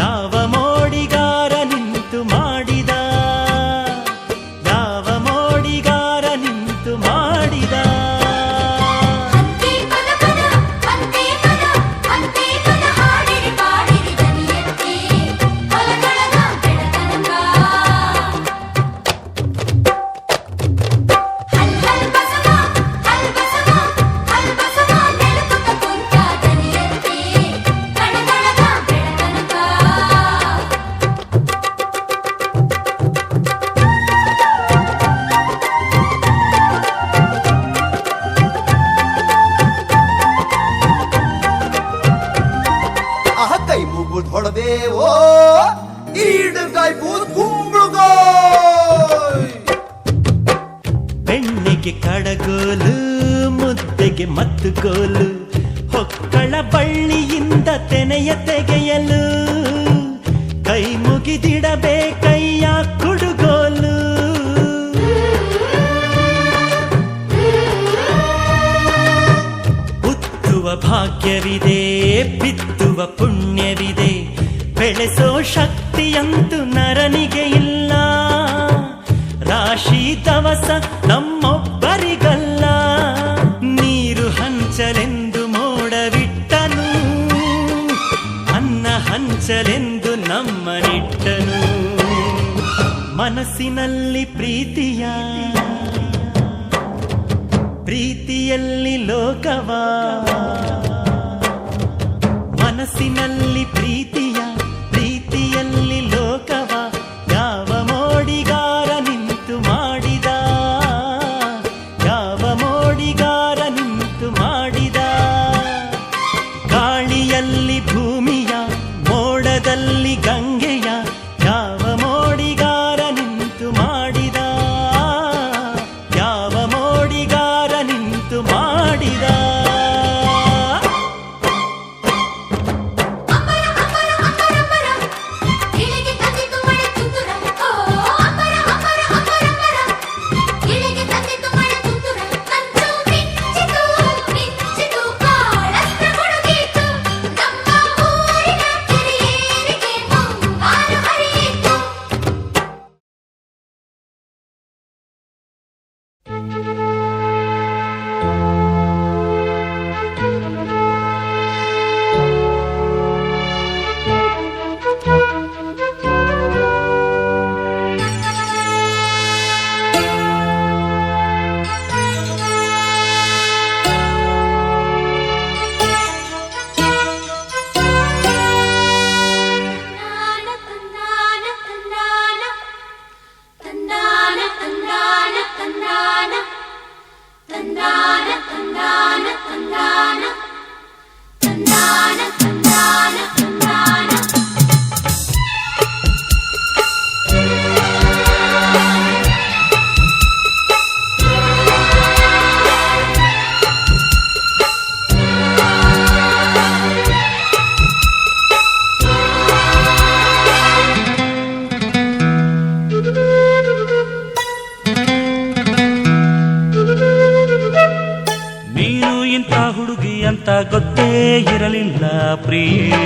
ಯಾವ ಮೋಡಿಗಾರ ನಿಂತು ಮಾಡಿದ, ಯಾವ ಮೋಡಿಗಾರ ನಿಂತು ಮಾಡಿದ. ಅಂತೆ ಪದ ಪದ ಅಂತೆ ಪದ ಅಂತೆ ಮುಗಿದ್ ಹೊಡೆದೇವೋ ಈಡುಗಾಯ್ ಬೂದ್ ಕುಂಬಳಗಾಯ್. ಬೆಣ್ಣೆಗೆ ಕಡಗೋಲು ಮುದ್ದೆಗೆ ಮತ್ತು ಗೋಲು ಹೊಕ್ಕಳ ಬಳ್ಳಿಯಿಂದ ತೆನೆಯ ತೆಗೆಯಲು ಕೈ ಮುಗಿದಿಡಬೇಕಯ್ಯ ಕುಡುಗೋಲು. ಉತ್ತುವ ಭಾಗ್ಯವಿದೆ ಬಿತ್ತುವ ಪುಣ್ಯವಿದೆ ಬೆಳೆಸೋ ಶಕ್ತಿಯಂತೂ ನರನಿಗೆ ಇಲ್ಲ. ರಾಶಿ ದವಸ ನಮ್ಮೊಬ್ಬರಿಗಲ್ಲ ನೀರು ಹಂಚಲೆಂದು ಮೋಡವಿಟ್ಟನು ಅನ್ನ ಹಂಚಲೆಂದು ನಮ್ಮನಿಟ್ಟನು. ಮನಸ್ಸಿನಲ್ಲಿ ಪ್ರೀತಿಯಲ್ಲಿ ಲೋಕವ ಮನಸ್ಸಿನಲ್ಲಿ ಪ್ರೀತಿಯಲ್ಲಿ ಲೋಕವ ಯಾವ ಮೋಡಿಗಾರ ನಿಂತು ಮಾಡಿದ ಯಾವ ಮೋಡಿಗಾರ ನಿಂತು ಮಾಡಿದ. ಗಾಳಿಯಲ್ಲಿ ಭೂಮಿಯ ಮೋಡದಲ್ಲಿ ಗಂಗೆಯ ಯಾವ ಮೋಡಿಗಾರ ನಿಂತು ಮಾಡಿದ ಯಾವ ಮೋಡಿಗಾರ ನಿಂತು ಮಾಡಿದ. ಅಂತ ಗೊತ್ತೇ ಇರಲಿಲ್ಲ ಪ್ರಿಯೇ.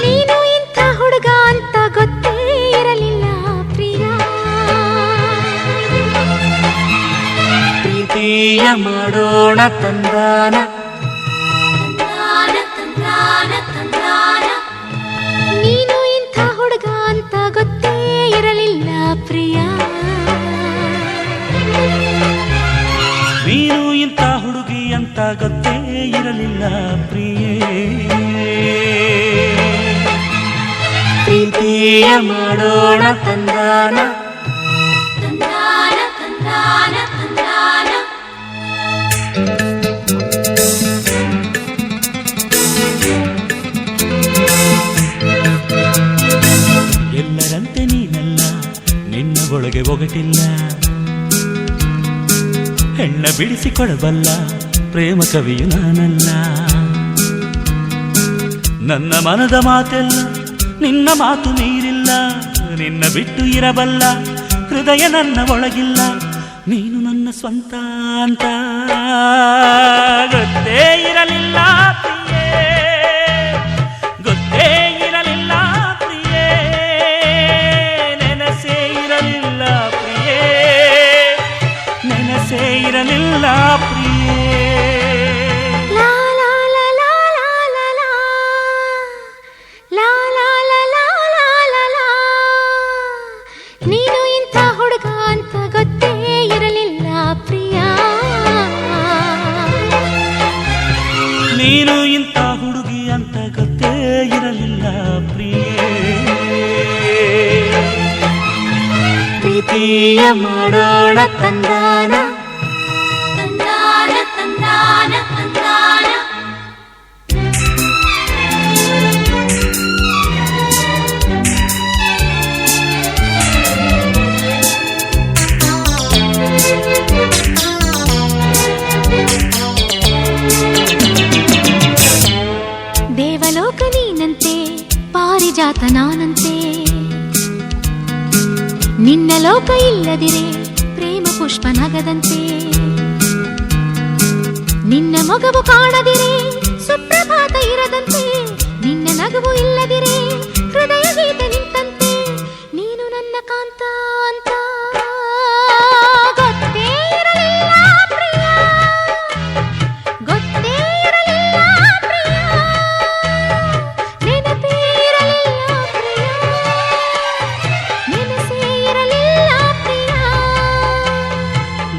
ನೀನು ಇಂಥ ಹುಡುಗ ಅಂತ ಗೊತ್ತೇ ಇರಲಿಲ್ಲ ಪ್ರಿಯ. ಪ್ರೀತಿಯ ಮಾಡೋಣ ತಂದಾನ ನೀನು ಇಂಥ ಹುಡುಗ ಅಂತ ಗೊತ್ತೇ ಇರಲಿಲ್ಲ ಪ್ರಿಯ. ನೀನು ಇಂಥ ಹುಡುಗಿ ಅಂತ ಗೊತ್ತೇ ಇರಲಿಲ್ಲ ಪ್ರಿಯೇ. ಪ್ರೀತಿಯ ಮಾಡೋಣ ತಂದಾನ ಎಲ್ಲರಂತೆ ನೀನಲ್ಲ ನಿನ್ನ ಒಳಗೆ ಒಗಟಿಲ್ಲ. ಹೆಣ್ಣ ಬಿಡಿಸಿಕೊಡಬಲ್ಲ ಪ್ರೇಮ ಕವಿಯು ನಾನಲ್ಲ. ನನ್ನ ಮನದ ಮಾತೆಲ್ಲ ನಿನ್ನ ಮಾತು ಮೀರಿಲ್ಲ. ನಿನ್ನ ಬಿಟ್ಟು ಇರಬಲ್ಲ ಹೃದಯ ನನ್ನ ಒಳಗಿಲ್ಲ. ನೀನು ನನ್ನ ಸ್ವಂತ ಅಂತ ಗೊತ್ತೇ ಇರಲಿಲ್ಲ ಪ್ರಿಯೇ. ಗೊತ್ತೇ ಇರಲಿಲ್ಲ ಪ್ರಿಯೇ. ನೆನಸೇ ಇರಲಿಲ್ಲ ಪ್ರಿಯೇ. ನೆನಸೇ ಇರಲಿಲ್ಲ ಪ್ರಿಯೇ. ಲಾ ಲಾ ಲಾ ಲಾ ಲಾ ಲಾ ಲಾ ಲಾ ಲಾ ಲಾ ಲಾ ಲಾ ಲಾ. ನೀನು ಇಂಥ ಹುಡುಗ ಅಂತ ಗೊತ್ತೇ ಇರಲಿಲ್ಲ ಪ್ರಿಯ. ನೀನು ಇಂಥ ಹುಡುಗಿ ಅಂತ ಗೊತ್ತೇ ಇರಲಿಲ್ಲ ಪ್ರಿಯೇ. ಪ್ರೀತಿಯ ಮಾಡೋಣ ತಂದಾನ ತಂದಾನ ತಂದಾನ ತಂದಾನ. ಸಂಗಾತ ನಾನಂತೆ ನಿನ್ನ ಲೋಕ ಇಲ್ಲದಿರೆ ಪ್ರೇಮ ಪುಷ್ಪ ನಗದಂತೆ ನಿನ್ನ ಮೊಗವು ಕಾಣದಿರೆ ಸುಪ್ರಭಾತ ಇರದಂತೆ ನಿನ್ನ ನಗುವು ಇಲ್ಲದಿರೆ ಹೃದಯ ಗೀತೆ ನಿಂತಂತೆ ನೀನು ನನ್ನ ಕಾಂತ ಅಂತ ಗೊತ್ತೇ ಇರಲಿಲ್ಲ ಪ್ರಿಯ ಗೊತ್ತೇ ಇರಲಿಲ್ಲ ಪ್ರಿಯ ನೆನಪೇ ಇರಲಿಲ್ಲ ಪ್ರಿಯ ನೆನಸೇ ಇರಲಿಲ್ಲ ಪ್ರಿಯ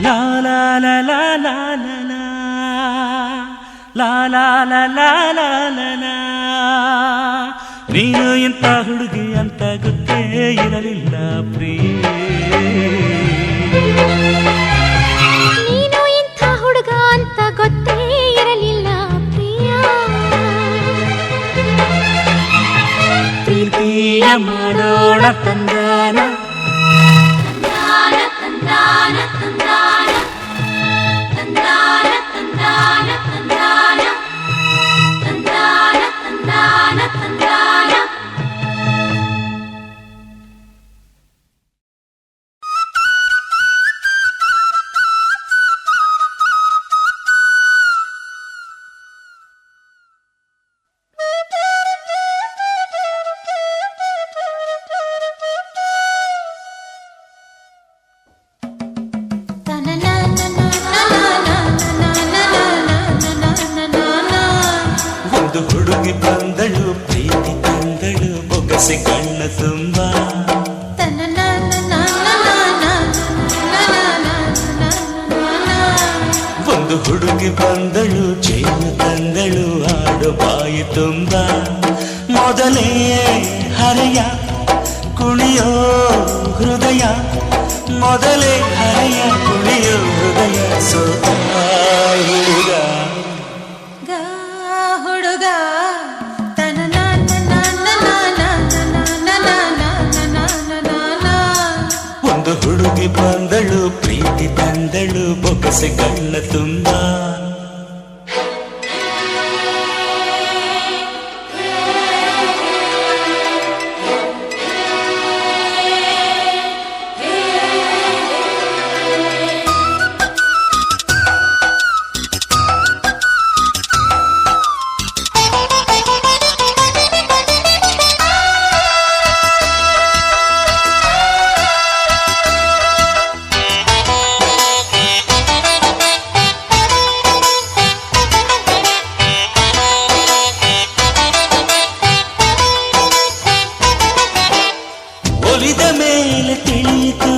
ಲಾ ಲಾ ಲಾ ಲಾ ಲಾ ಲಾ ಲಾ ಲಾ ಲಾ ಲಾ ಲಾ ಲಾ. ನೀನು ಇಂಥ ಹುಡುಗಿ ಅಂತ ಗೊತ್ತೇ ಇರಲಿಲ್ಲ ಪ್ರಿಯೇ. ನೀನು ಇಂಥ ಹುಡುಗ ಅಂತ ಗೊತ್ತೇ ಇರಲಿಲ್ಲ ಪ್ರಿಯ. ಪ್ರೀತಿಯ ಮಾಡೋಣ ತಂದಾನ ತಂದಾನ ತಂದಾನ ತಂದಾನ ತಂದಾನ ತಂದಾನ ತಂದಾನ ತಂದಾನ ತಂದಾನ ತಂದಾನ. ಒಂದು ಹುಡುಗಿ ಬಂದಳು ಪ್ರೀತಿ ತಂದಳು ಬೊಗಸೆ ಕಣ್ಣ ತುಂಬ ಒಂದು ಹುಡುಗಿ ಬಂದಳು ಚೇನು ತಂದಳು ಆಡು ಬಾಯಿ ತುಂಬ ಮೊದಲೇ ಹರೆಯ ಕುಣಿಯೋ ಹೃದಯ ಮೊದಲೇ ಹರೆಯ ಕುಣಿಯೋ ಹೃದಯ ಸೋತ ಹುಡುಗ ಹುಡುಗ ಒಂದು ಹುಡುಗಿ ಬಂದಳು ಪ್ರೀತಿ ತಂದಳು ಬೊಗಸೆ ಕಣ್ಣ ತುಂಬ ಒಲಿದ ಮೇಲೆ ತಿಳಿಯಿತು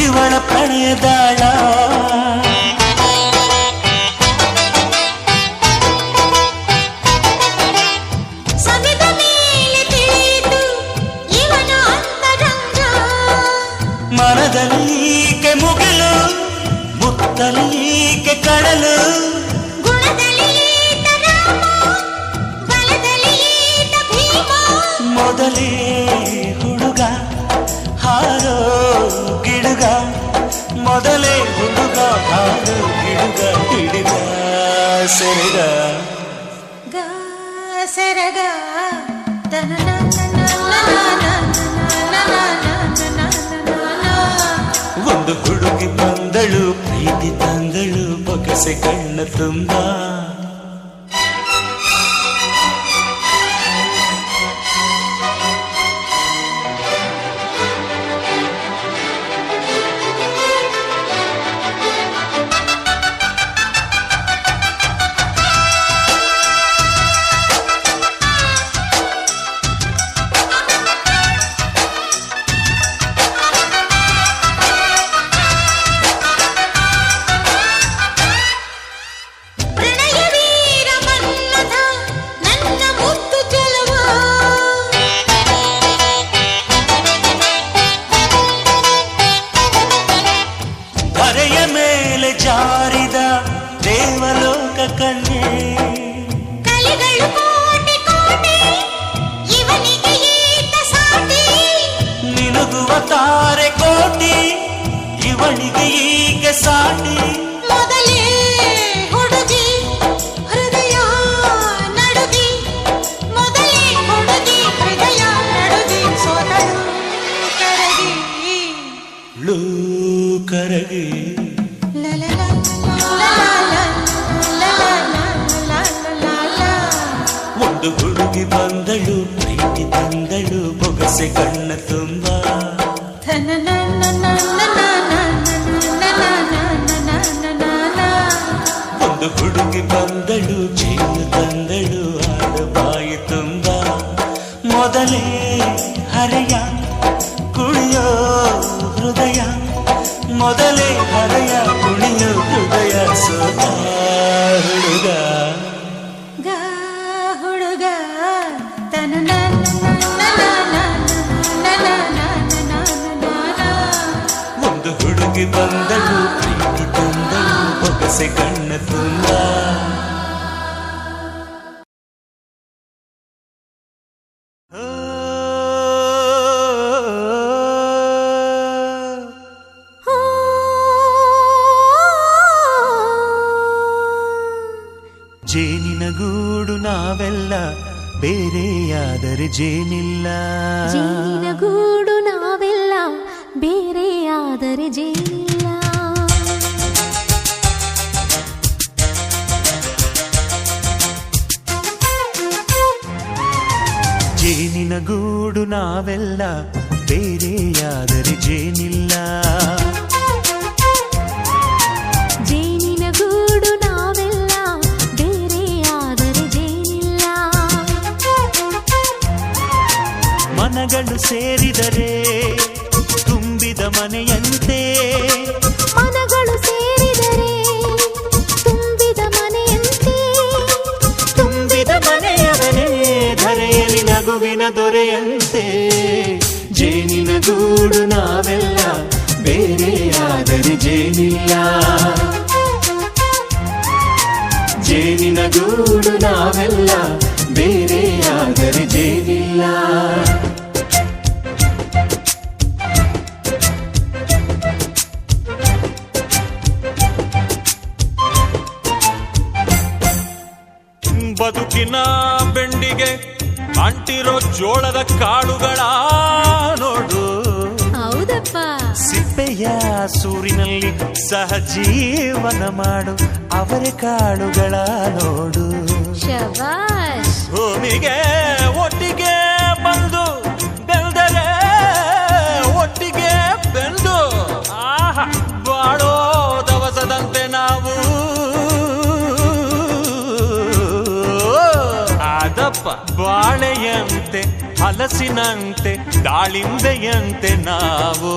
ಇವಳ ಪ್ರಣಯದಾಳ ಸವಿದ ಮೇಲೆ ತಿಳಿಯಿತು ಇವನ ಅಂತರಂಗ ಮನದಲ್ಲೀಕೆ ಮುಗಿಲು ಮುತ್ತಲೀಕೆ ಕಡಲು ಗುಣದಲ್ಲಿ ಈತ ರಾಮ ಬಲದಲ್ಲಿ ಈತ ಭೀಮ ಮೊದಲೇ ಹುಡುಗ ಹಾರೋ ಗಿಡುಗ ಮೊದಲೇ ಹುಡುಗ ಹಾರೋ ಗಿಡುಗ ಹಿಡಿದ ಸೆರೆಗ ಸೆರಗ ಒಂದು ಹುಡುಗಿ ಬಂದಳು ಪ್ರೀತಿ ತಂದಳು ಬೊಗಸೆ ಕಣ್ಣ ತುಂಬ ಪ್ರಣಯ ವೀರ ಮನ್ಮಥ ನನ್ನ ಮುತ್ತು ಚೆಲುವ ಧರೆಯ ಮೇಲೆ ಜಾರಿದ ದೇವಲೋಕ ಕನ್ಯೆ ಕಲಿಗಳು ಕೋಟಿ ಕೋಟಿ ಇವನಿಗೆ ಈತ ಸಾಟಿ ನಿನುಗುವ ತಾರೆ ಕೋಟಿ ಇವಳಿಗೆ ಈಗ ಸಾಟಿ ಮೊದಲೇ ಹುಡುಗಿ ಹೃದಯ ನಡುಗಿ ಮೊದಲೇ ಹುಡುಗಿ ಹೃದಯ ಒಂದು ಹುಡುಗಿ ಬಂದಳು ಪ್ರೀತಿ ತಂದಳು ಬೊಗಸೆ ಕಣ್ಣ ತುಂಬ ಒಂದು ಹುಡುಗಿ ಬಂದಳು ಜೇನು ತಂದಳು ಆಡಬಾಯಿ ತುಂಬ ಮೊದಲೇ ಹರೆಯ ಕುಣಿಯೋ ಹೃದಯ ಮೊದಲೇ ಹರೆಯ ಕುಣಿಯೋ ಹೃದಯ ಸೋತ ಹುಡುಗ ಹುಡುಗ ಒಂದು ಹುಡುಗಿ ಬಂದಳು ಪ್ರೀತಿ ತಂದಳು ಬೊಗಸೆ ಕಣ್ಣ ತುಂಬ ಜೇನಿನ ಗೂಡು ನಾವೆಲ್ಲ ಬೇರೆಯಾದರೆ ಜೇನಿಲ್ಲ ಜೇನಿನ ಗೂಡು ನಾವೆಲ್ಲ ಬೇರೆಯಾದರೆ ಜೇನಿಲ್ಲ ಜೇನಿನ ಗೂಡು ನಾವೆಲ್ಲ ಬೇರೆಯಾದರೆ ಜೇನಿಲ್ಲ ಜೇನಿನ ಗೂಡು ನಾವೆಲ್ಲ ಬೇರೆಯಾದರೆ ಜೇನಿಲ್ಲ ಮನಗಳು ಸೇರಿದರೆ ತುಂಬಿದ ಮನೆಯಂತೆ ಮನಗಳು ಸೇರಿದರೆ ತುಂಬಿದ ಮನೆಯಂತೆ ತುಂಬಿದ ಮನೆಯವನೇ ಧರೆಯಲ್ಲಿ ನಗುವಿನ ದೊರೆಯಂತೆ ಜೇನಿನ ಗೂಡು ನಾವೆಲ್ಲ ಬೇರೆಯಾದರೆ ಜೇನಿಲ್ಲ ಜೇನಿನ ಗೂಡು ನಾವೆಲ್ಲ ಬೇರೆಯಾದರೆ ಜೇನಿಲ್ಲ ಬದುಕಿನ ಬೆಂಡಿಗೆ ಅಂಟಿರೋ ಜೋಳದ ಕಾಳುಗಳ ನೋಡು ಹೌದಪ್ಪ ಸಿಪ್ಪೆಯ ಸೂರಿನಲ್ಲಿ ಸಹಜೀವನ ಮಾಡು ಅವರೆ ಕಾಳುಗಳ ನೋಡು ಶಬಾಷ್ ಭೂಮಿಗೆ ಒಟ್ಟಿಗೆ ಬಂದು ಬೆಳೆದರೆ ಒಟ್ಟಿಗೆ ಬೆಂದು ಆಹಾ ಬಾಳೋ ದವಸದಂತೆ ನಾವು ಆದಪ್ಪ ಬಾಳೆಯಂತೆ ಹಲಸಿನಂತೆ ದಾಳಿಂಬೆಯಂತೆ ನಾವು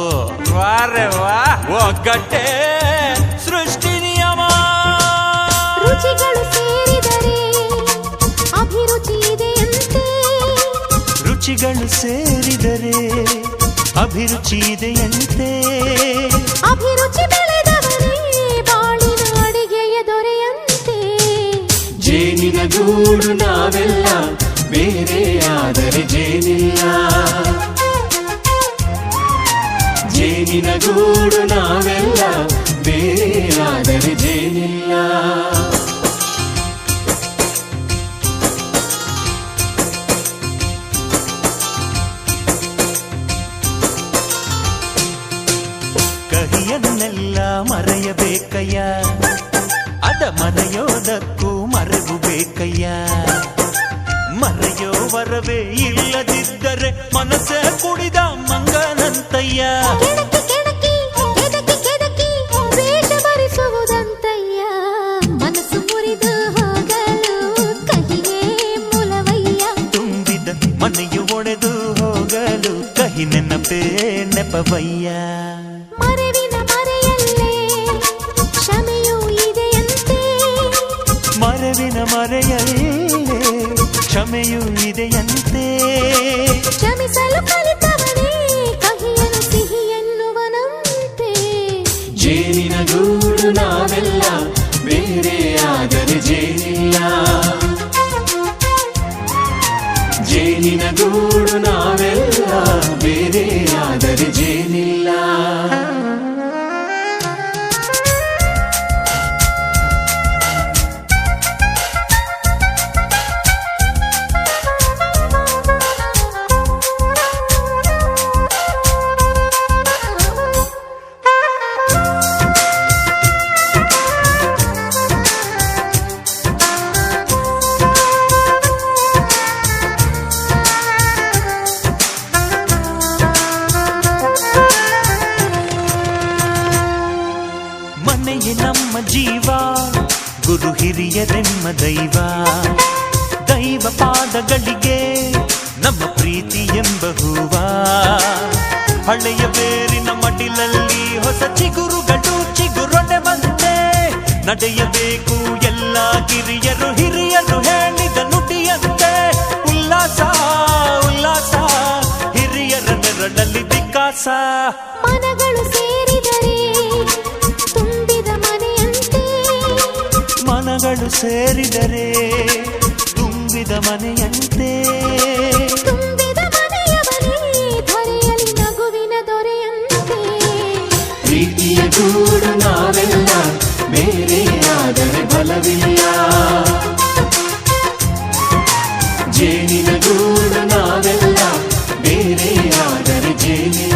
ವಾರೆ ವಾ ಒಗ್ಗಟ್ಟೆ ಸೃಷ್ಟಿ ನಿಯಮ ರುಚಿಗಳು ಸೇರಿದರೆ ಅಭಿರುಚಿ ಇದೆಯಂತೆ ರುಚಿಗಳು ಸೇರಿದರೆ ಅಭಿರುಚಿ ಇದೆಯಂತೆ ಅಭಿರುಚಿ ಬೆಳೆದವರೇ ಬಾಳಿನ ಅಡಿಗೆಯ ದೊರೆಯಂತೆ ಜೇನಿನ ಗೂಡು ನಾವೆಲ್ಲ ಬೇರೆಯಾದರೆ ಜೇನಿಲ್ಲ ಜೇನಿನ ಗೂಡು ನಾವೆಲ್ಲ ಬೇರೆಯಾದರೆ ಜೇನಿಲ್ಲ ಕಹಿಯನ್ನೆಲ್ಲ ಮರೆಯಬೇಕಯ್ಯ ಅದ ಮರೆಯೋದಕ್ಕೂ ಮರೆವು ಬೇಕಯ್ಯ ಮರೆಯೋ ವರವೇ ಇಲ್ಲದಿದ್ದರೆ ಮನಸ್ಸೇ ಕುಡಿದ ಮಂಗನಂತಯ್ಯ ಕೆಣಕಿ ಕೆಣಕಿ ಕೆದಕಿ ಕೆದಕಿ ವೇಷ ಭರಿಸುವುದಂತಯ್ಯ ಮನಸ್ಸು ಮುರಿದು ಹೋಗಲು ಕಹಿಯೇ ಮೂಲವಯ್ಯ ತುಂಬಿದ ಮನೆಯು ಒಡೆದು ಹೋಗಲು ಕಹಿ ನೆನಪೇ ನೆಪವಯ್ಯ ಮರೆವಿನ ಮರೆಯಲ್ಲೇ ಕ್ಷಮೆಯೂ ಇದೆಯಂತೆ ಮರೆವಿನ ಮರೆಯಲ್ಲೇ ಕ್ಷಮೆಯೂ ಇದೆಯಂತೆ ಕ್ಷಮಿಸಲು ಕಲಿತವನೇ ಕಹಿಯನು ಸಿಹಿ ಎನ್ನುವನಂತೆ ಜೇನಿನ ಗೂಡು ನಾವೆಲ್ಲ ಬೇರೆಯಾದರೆ ಜೇನಿಲ್ಲ ಜೇನಿನ ಗೂಡು ನಾವೆಲ್ಲ ಬೇರೆಯಾದರೆ ಜೇನಿಲ್ಲ ದೈವ ದೈವ ಪಾದಗಳಿಗೆ ನಮ್ಮ ಪ್ರೀತಿ ಎಂಬ ಹೂವ ಹಳೆಯ ಬೇರಿನ ಮಡಿಲಲ್ಲಿ ಹೊಸ ಚಿಗುರುಗಳು ಚಿಗುರೊಡೆ ಬಂತೆ ನಡೆಯಬೇಕು ಎಲ್ಲ ಕಿರಿಯರು ಹಿರಿಯರು ಹೇಳಿದ ನುಡಿಯಂತೆ ಉಲ್ಲಾಸ ಉಲ್ಲಾಸ ಹಿರಿಯರ ನೆರಳಲ್ಲಿ ವಿಕಾಸ ಮನಗಳು ಸೇರಿದರೆ ತುಂಬಿದ ಮನೆಯಂತೆ ಮನಗಳು ಸೇರಿದರೆ ತುಂಬಿದ ಮನೆಯಂತೆ ತುಂಬಿದ ಮನೆಯವನೇ ಧರೆಯಲ್ಲಿ ನಗುವಿನ ದೊರೆಯಂತೆ ಪ್ರೀತಿಯ ಗೂಡು ನಾವೆಲ್ಲ ಬೇರೆ ಆದರೆ ಬಲವಿಲ್ಲ ಜೇನಿನ ಗೂಡು ನಾವೆಲ್ಲ ಬೇರೆ ಆದರೆ ಜೇನಿಲ್ಲ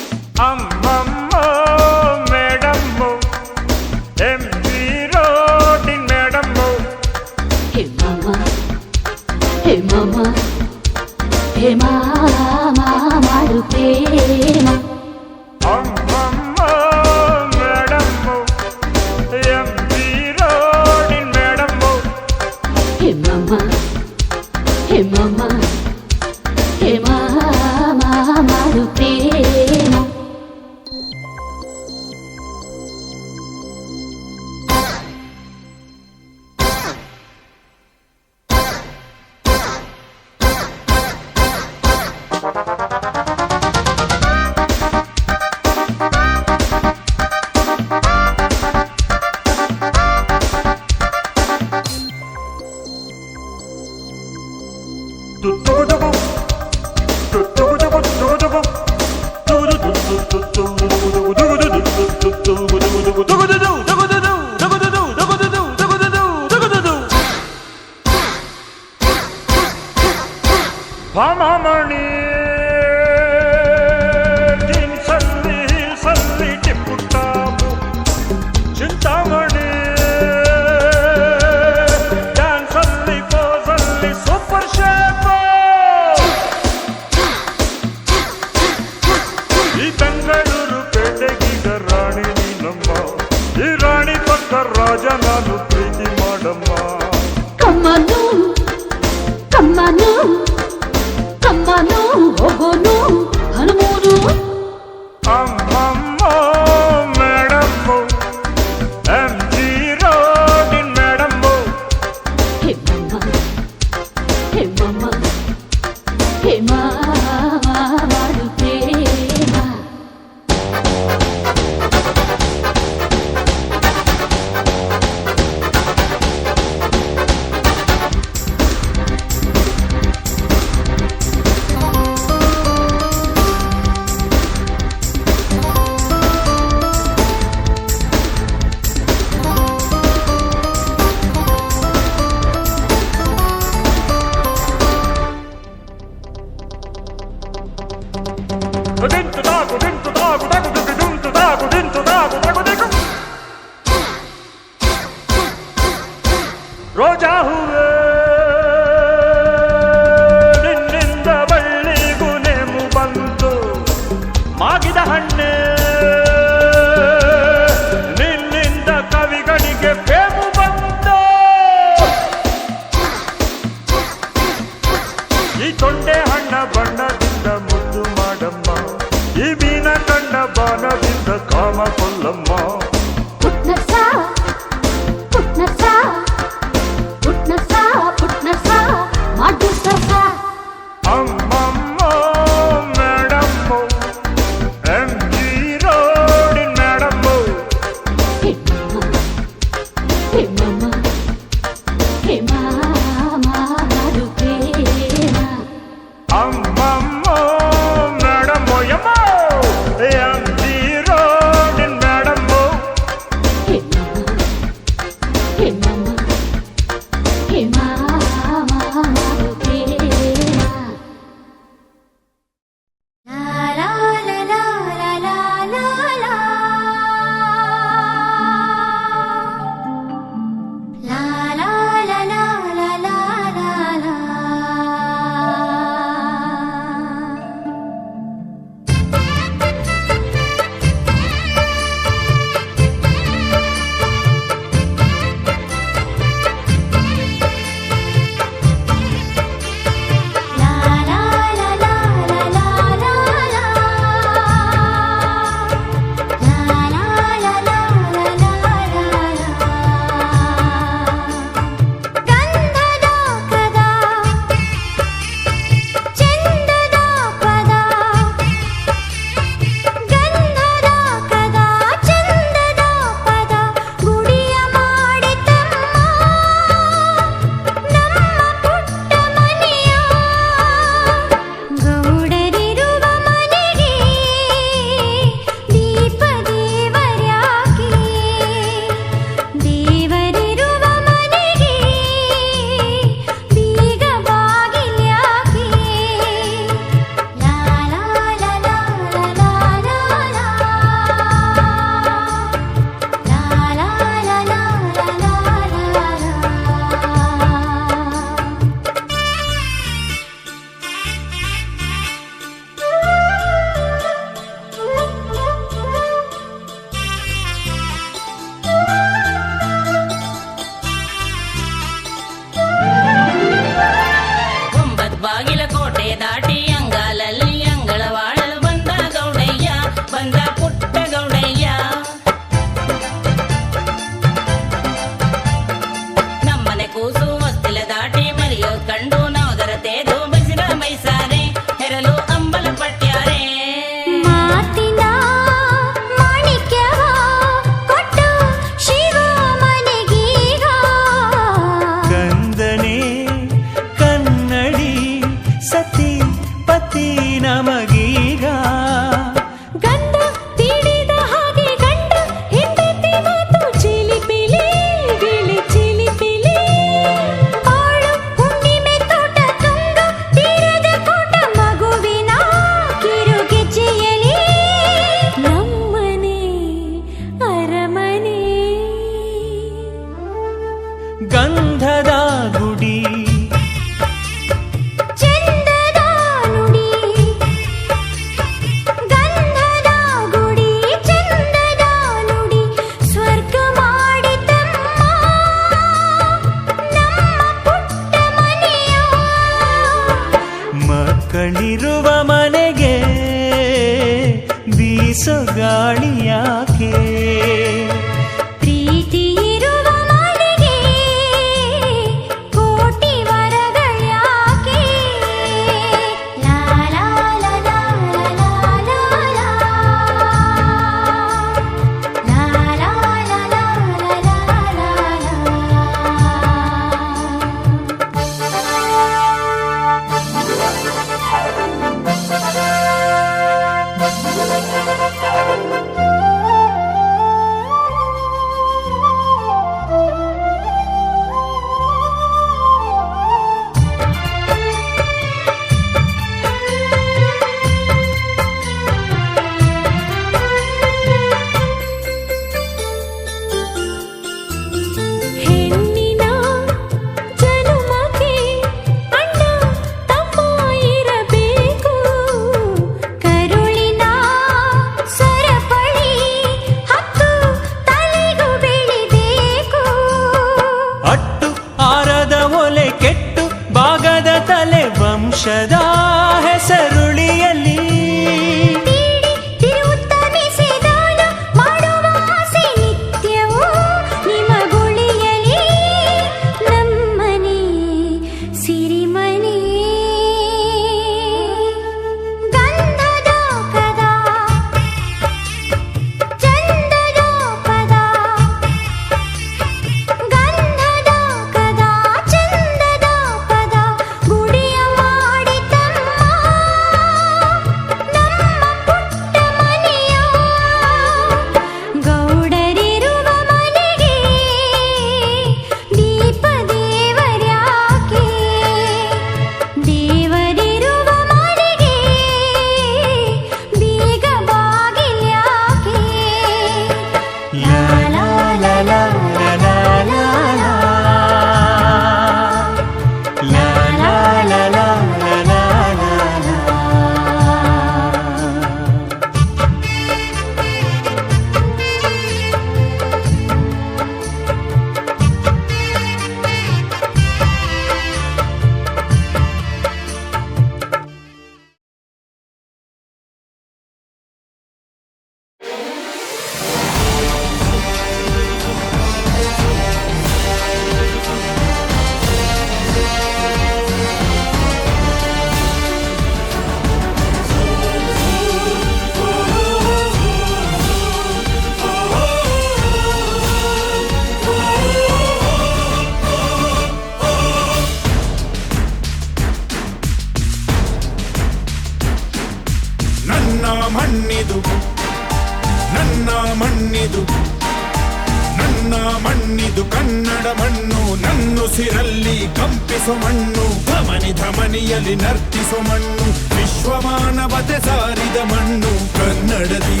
ಮಣ್ಣಿದು ಕನ್ನಡ ಮಣ್ಣು ನನ್ನುಸಿರಲ್ಲಿ ಕಂಪಿಸೋ ಮಣ್ಣು ಧಮನಿ ಧಮನಿಯಲ್ಲಿ ನರ್ತಿಸೋ ಮಣ್ಣು ವಿಶ್ವಮಾನವತೆ ಸಾರಿದ ಮಣ್ಣು ಕನ್ನಡದಿ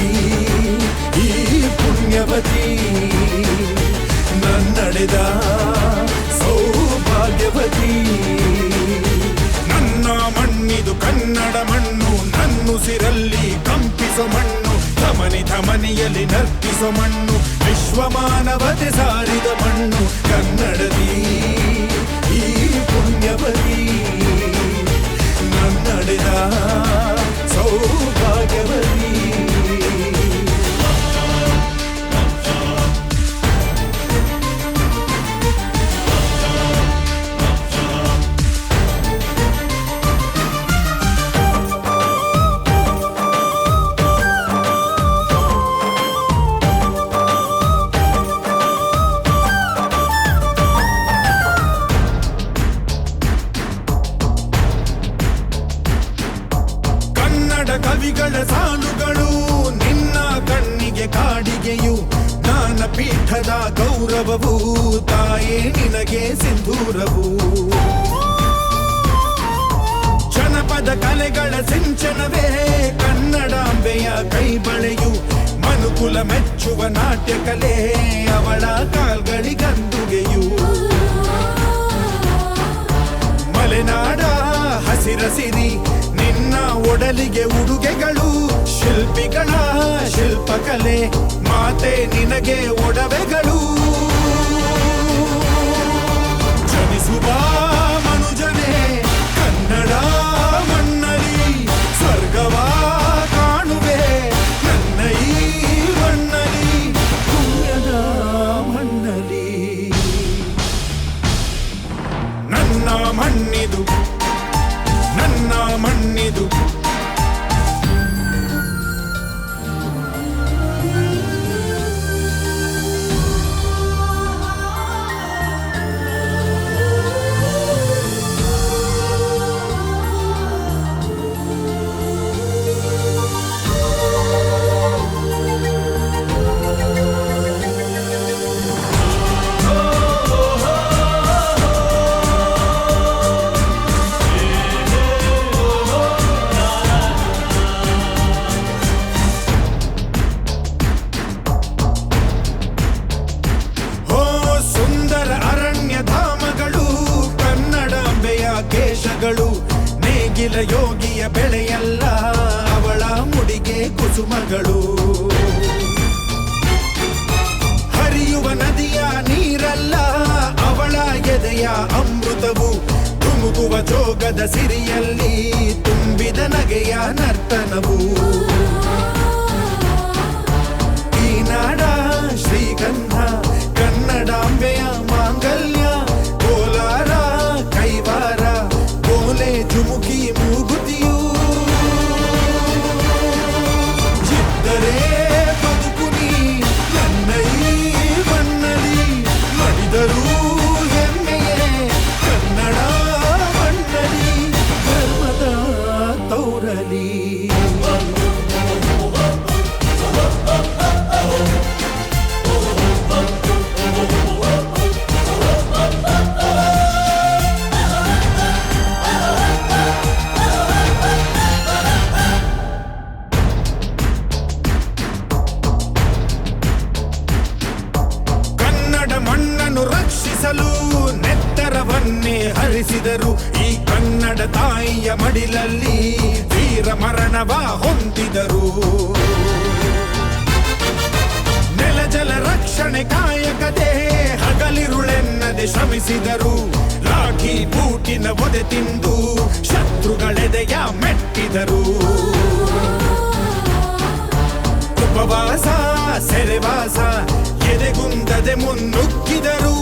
ಈ ಪುಣ್ಯವತಿ ನನ್ನಡೆದ ಸೌಭಾಗ್ಯವತಿ ನನ್ನ ಮಣ್ಣಿದು ಕನ್ನಡ ಮಣ್ಣು ನನ್ನುಸಿರಲ್ಲಿ ಕಂಪಿಸೋ ಮಣ್ಣು ಧಮನಿ ಧಮನಿಯಲ್ಲಿ ನರ್ತಿಸೋ ಮಣ್ಣು ವಿಶ್ವಮಾನವತೆ ಸಾರಿದ ಮಣ್ಣು ಕನ್ನಡದಿ ಈ ಪುಣ್ಯವತಿ ನನ್ನಡೆದ ಸೌಭಾಗ್ಯವತಿ ಕವಿಗಳ ಸಾಲುಗಳು ನಿನ್ನ ಕಣ್ಣಿಗೆ ಕಾಡಿಗೆಯು ಜ್ಞಾನಪೀಠದ ಗೌರವವು ತಾಯೇ ನಿನಗೆ ಸಿಂಧೂರವು ಜನಪದ ಕಲೆಗಳ ಸಿಂಚನವೇ ಕನ್ನಡಾಂಬೆಯ ಕೈಬಳೆಯು ಮನುಕುಲ ಮೆಚ್ಚುವ ನಾಟ್ಯ ಕಲೆ ಅವಳ ಕಾಲ್ಗಳಿಗಂದುಗೆಯು ಮಲೆನಾಡ ಹಸಿರಸಿರಿ ನಿನ್ನ ಒಡಲಿಗೆ ಉಡುಗೆಗಳು ಶಿಲ್ಪಿಗಳ ಶಿಲ್ಪಕಲೆ ಮಾತೆ ನಿನಗೆ ಒಡವೆಗಳು ಜನಿಸುವ ಮನುಜನೇ ಕನ್ನಡ ಮಣ್ಣಲಿ ಸ್ವರ್ಗವ ಕಾಣುವೆ ನನ್ನ ಈ ಮಣ್ಣಲಿ ಪುಣ್ಯದ ಮಣ್ಣಲಿ ನನ್ನ ಮಣ್ಣಿದು ನನ್ನ ಮಣ್ಣಿದು ನೇಗಿಲ ಯೋಗಿಯ ಬೆಳೆಯಲ್ಲ ಅವಳ ಮುಡಿಗೆ ಕುಸುಮಗಳು ಹರಿಯುವ ನದಿಯ ನೀರಲ್ಲ ಅವಳ ಎದೆಯ ಅಮೃತವು ತುಮುಕುವ ಜೋಗದ ಸಿರಿಯಲ್ಲಿ ತುಂಬಿದ ನಗೆಯ ನರ್ತನವು ಈ ನಾಡ ಶ್ರೀಗಂಧ ಕನ್ನಡಾಂಬೆಯ ಮಾಂಗಲ್ಯ ಕೋಲಾರ ಕೈವಾರ ಜುಮುಕಿ ಮೂಗುತಿಯು ಚಿತ್ತರೇ ಬದುಕುನಿ ನನ್ನ ಈ ಮಣ್ಣಲಿ ಮಡಿದರೂ ಹೆಮ್ಮೆಯೇ ಕನ್ನಡ ಮಣ್ಣಲಿ ಧರ್ಮದ ತೌರಲಿ ನೆತ್ತರವನ್ನೇ ಹರಿಸಿದರು ಈ ಕನ್ನಡ ತಾಯಿಯ ಮಡಿಲಲ್ಲಿ ವೀರ ಮರಣವ ಹೊಂದಿದರು ನೆಲ ಜಲ ರಕ್ಷಣೆ ಕಾಯಕತೆ ಹಗಲಿರುಳೆನ್ನದೆ ಶ್ರಮಿಸಿದರು ಲಾಠಿ ಬೂಟಿನ ಒದೆ ತಿಂದು ಶತ್ರುಗಳೆದೆಯ ಮೆಟ್ಟಿದರು ಉಪವಾಸ ಸೆರೆವಾಸ ಎದೆಗುಂದದೆ ಮುನ್ನುಗ್ಗಿದರು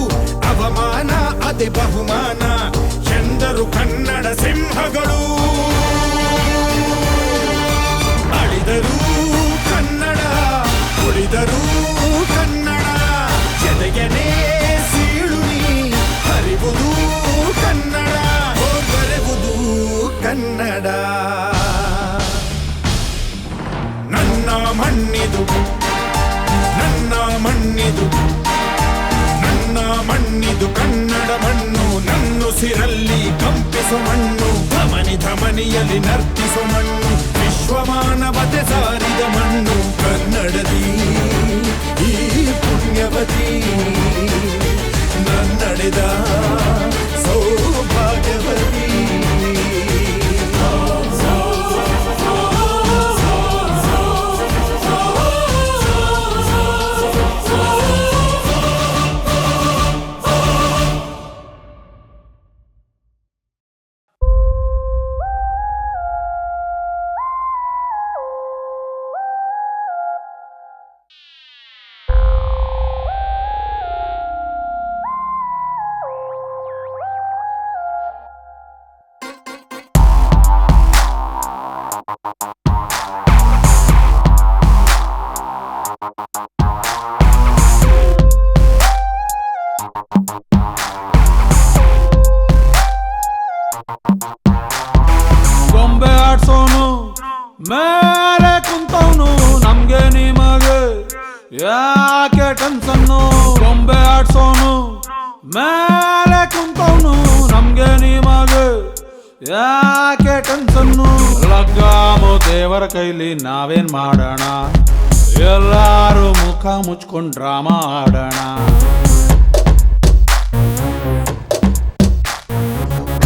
ಅವಮಾನ ಅದೆ ಬಹುಮಾನ ಎಂದರು ಕನ್ನಡ ಸಿಂಹಗಳು ಅಳಿದರು ಕನ್ನಡ ಉಳಿದರು ಕನ್ನಡ ಎದೆಯನೇ ಸೀಳುನಿ ಹರಿವುದು ಕನ್ನಡ ಬರೆವುದು ಕನ್ನಡ ನನ್ನ ಮಣ್ಣಿದು ನನ್ನ ಮಣ್ಣಿದು ನನ್ನ ಉಸಿರಲ್ಲಿ ಕಂಪಿಸೋ ಮಣ್ಣು, ಧಮನಿ ಧಮನಿಯಲ್ಲಿ ನರ್ತಿಸೋ ಮಣ್ಣು, ವಿಶ್ವಮಾನವತೆ ಸಾರಿದ ಮಣ್ಣು ಕನ್ನಡದಿ ಈ ಪುಣ್ಯವತಿ, ನನ್ನಡೆದ ಸೌಭಾಗ್ಯವತಿ. ಗೊಂಬೆ ಆಡ್ಸೋನು ಮೇಲೆ ಕುಂತವನು, ನಮ್ಗೆ ನಿಮಗೆ ಯಾಕೆ ಟೆನ್ಷನ್ನು. ಗೊಂಬೆ ಆಡ್ಸೋನು ಮೇಲೆ ಕುಂತವನು, ನಮ್ಗೆ ನಿಮಗೆ ಯಾಕೆ ಟೆನ್ಷನ್ನು. ಲಗ್ಗಾಮು ದೇವರ ಕೈಲಿ ನಾವೇನ್ ಮಾಡೋಣ, ಎಲ್ಲಾರು ಮುಖ ಮುಚ್ಕೊಂಡ್ ಡ್ರಾಮಾ ಆಡೋಣ.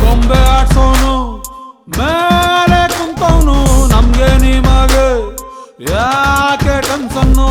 ಗೊಂಬೆ ಆಡ್ಸೋನು ಮೇಲೆ ಕುಂತವನು, ನಮ್ಗೆ ನಿಮಗೆ ಯಾಕೆ ಟೆನ್ಷನ್ನು.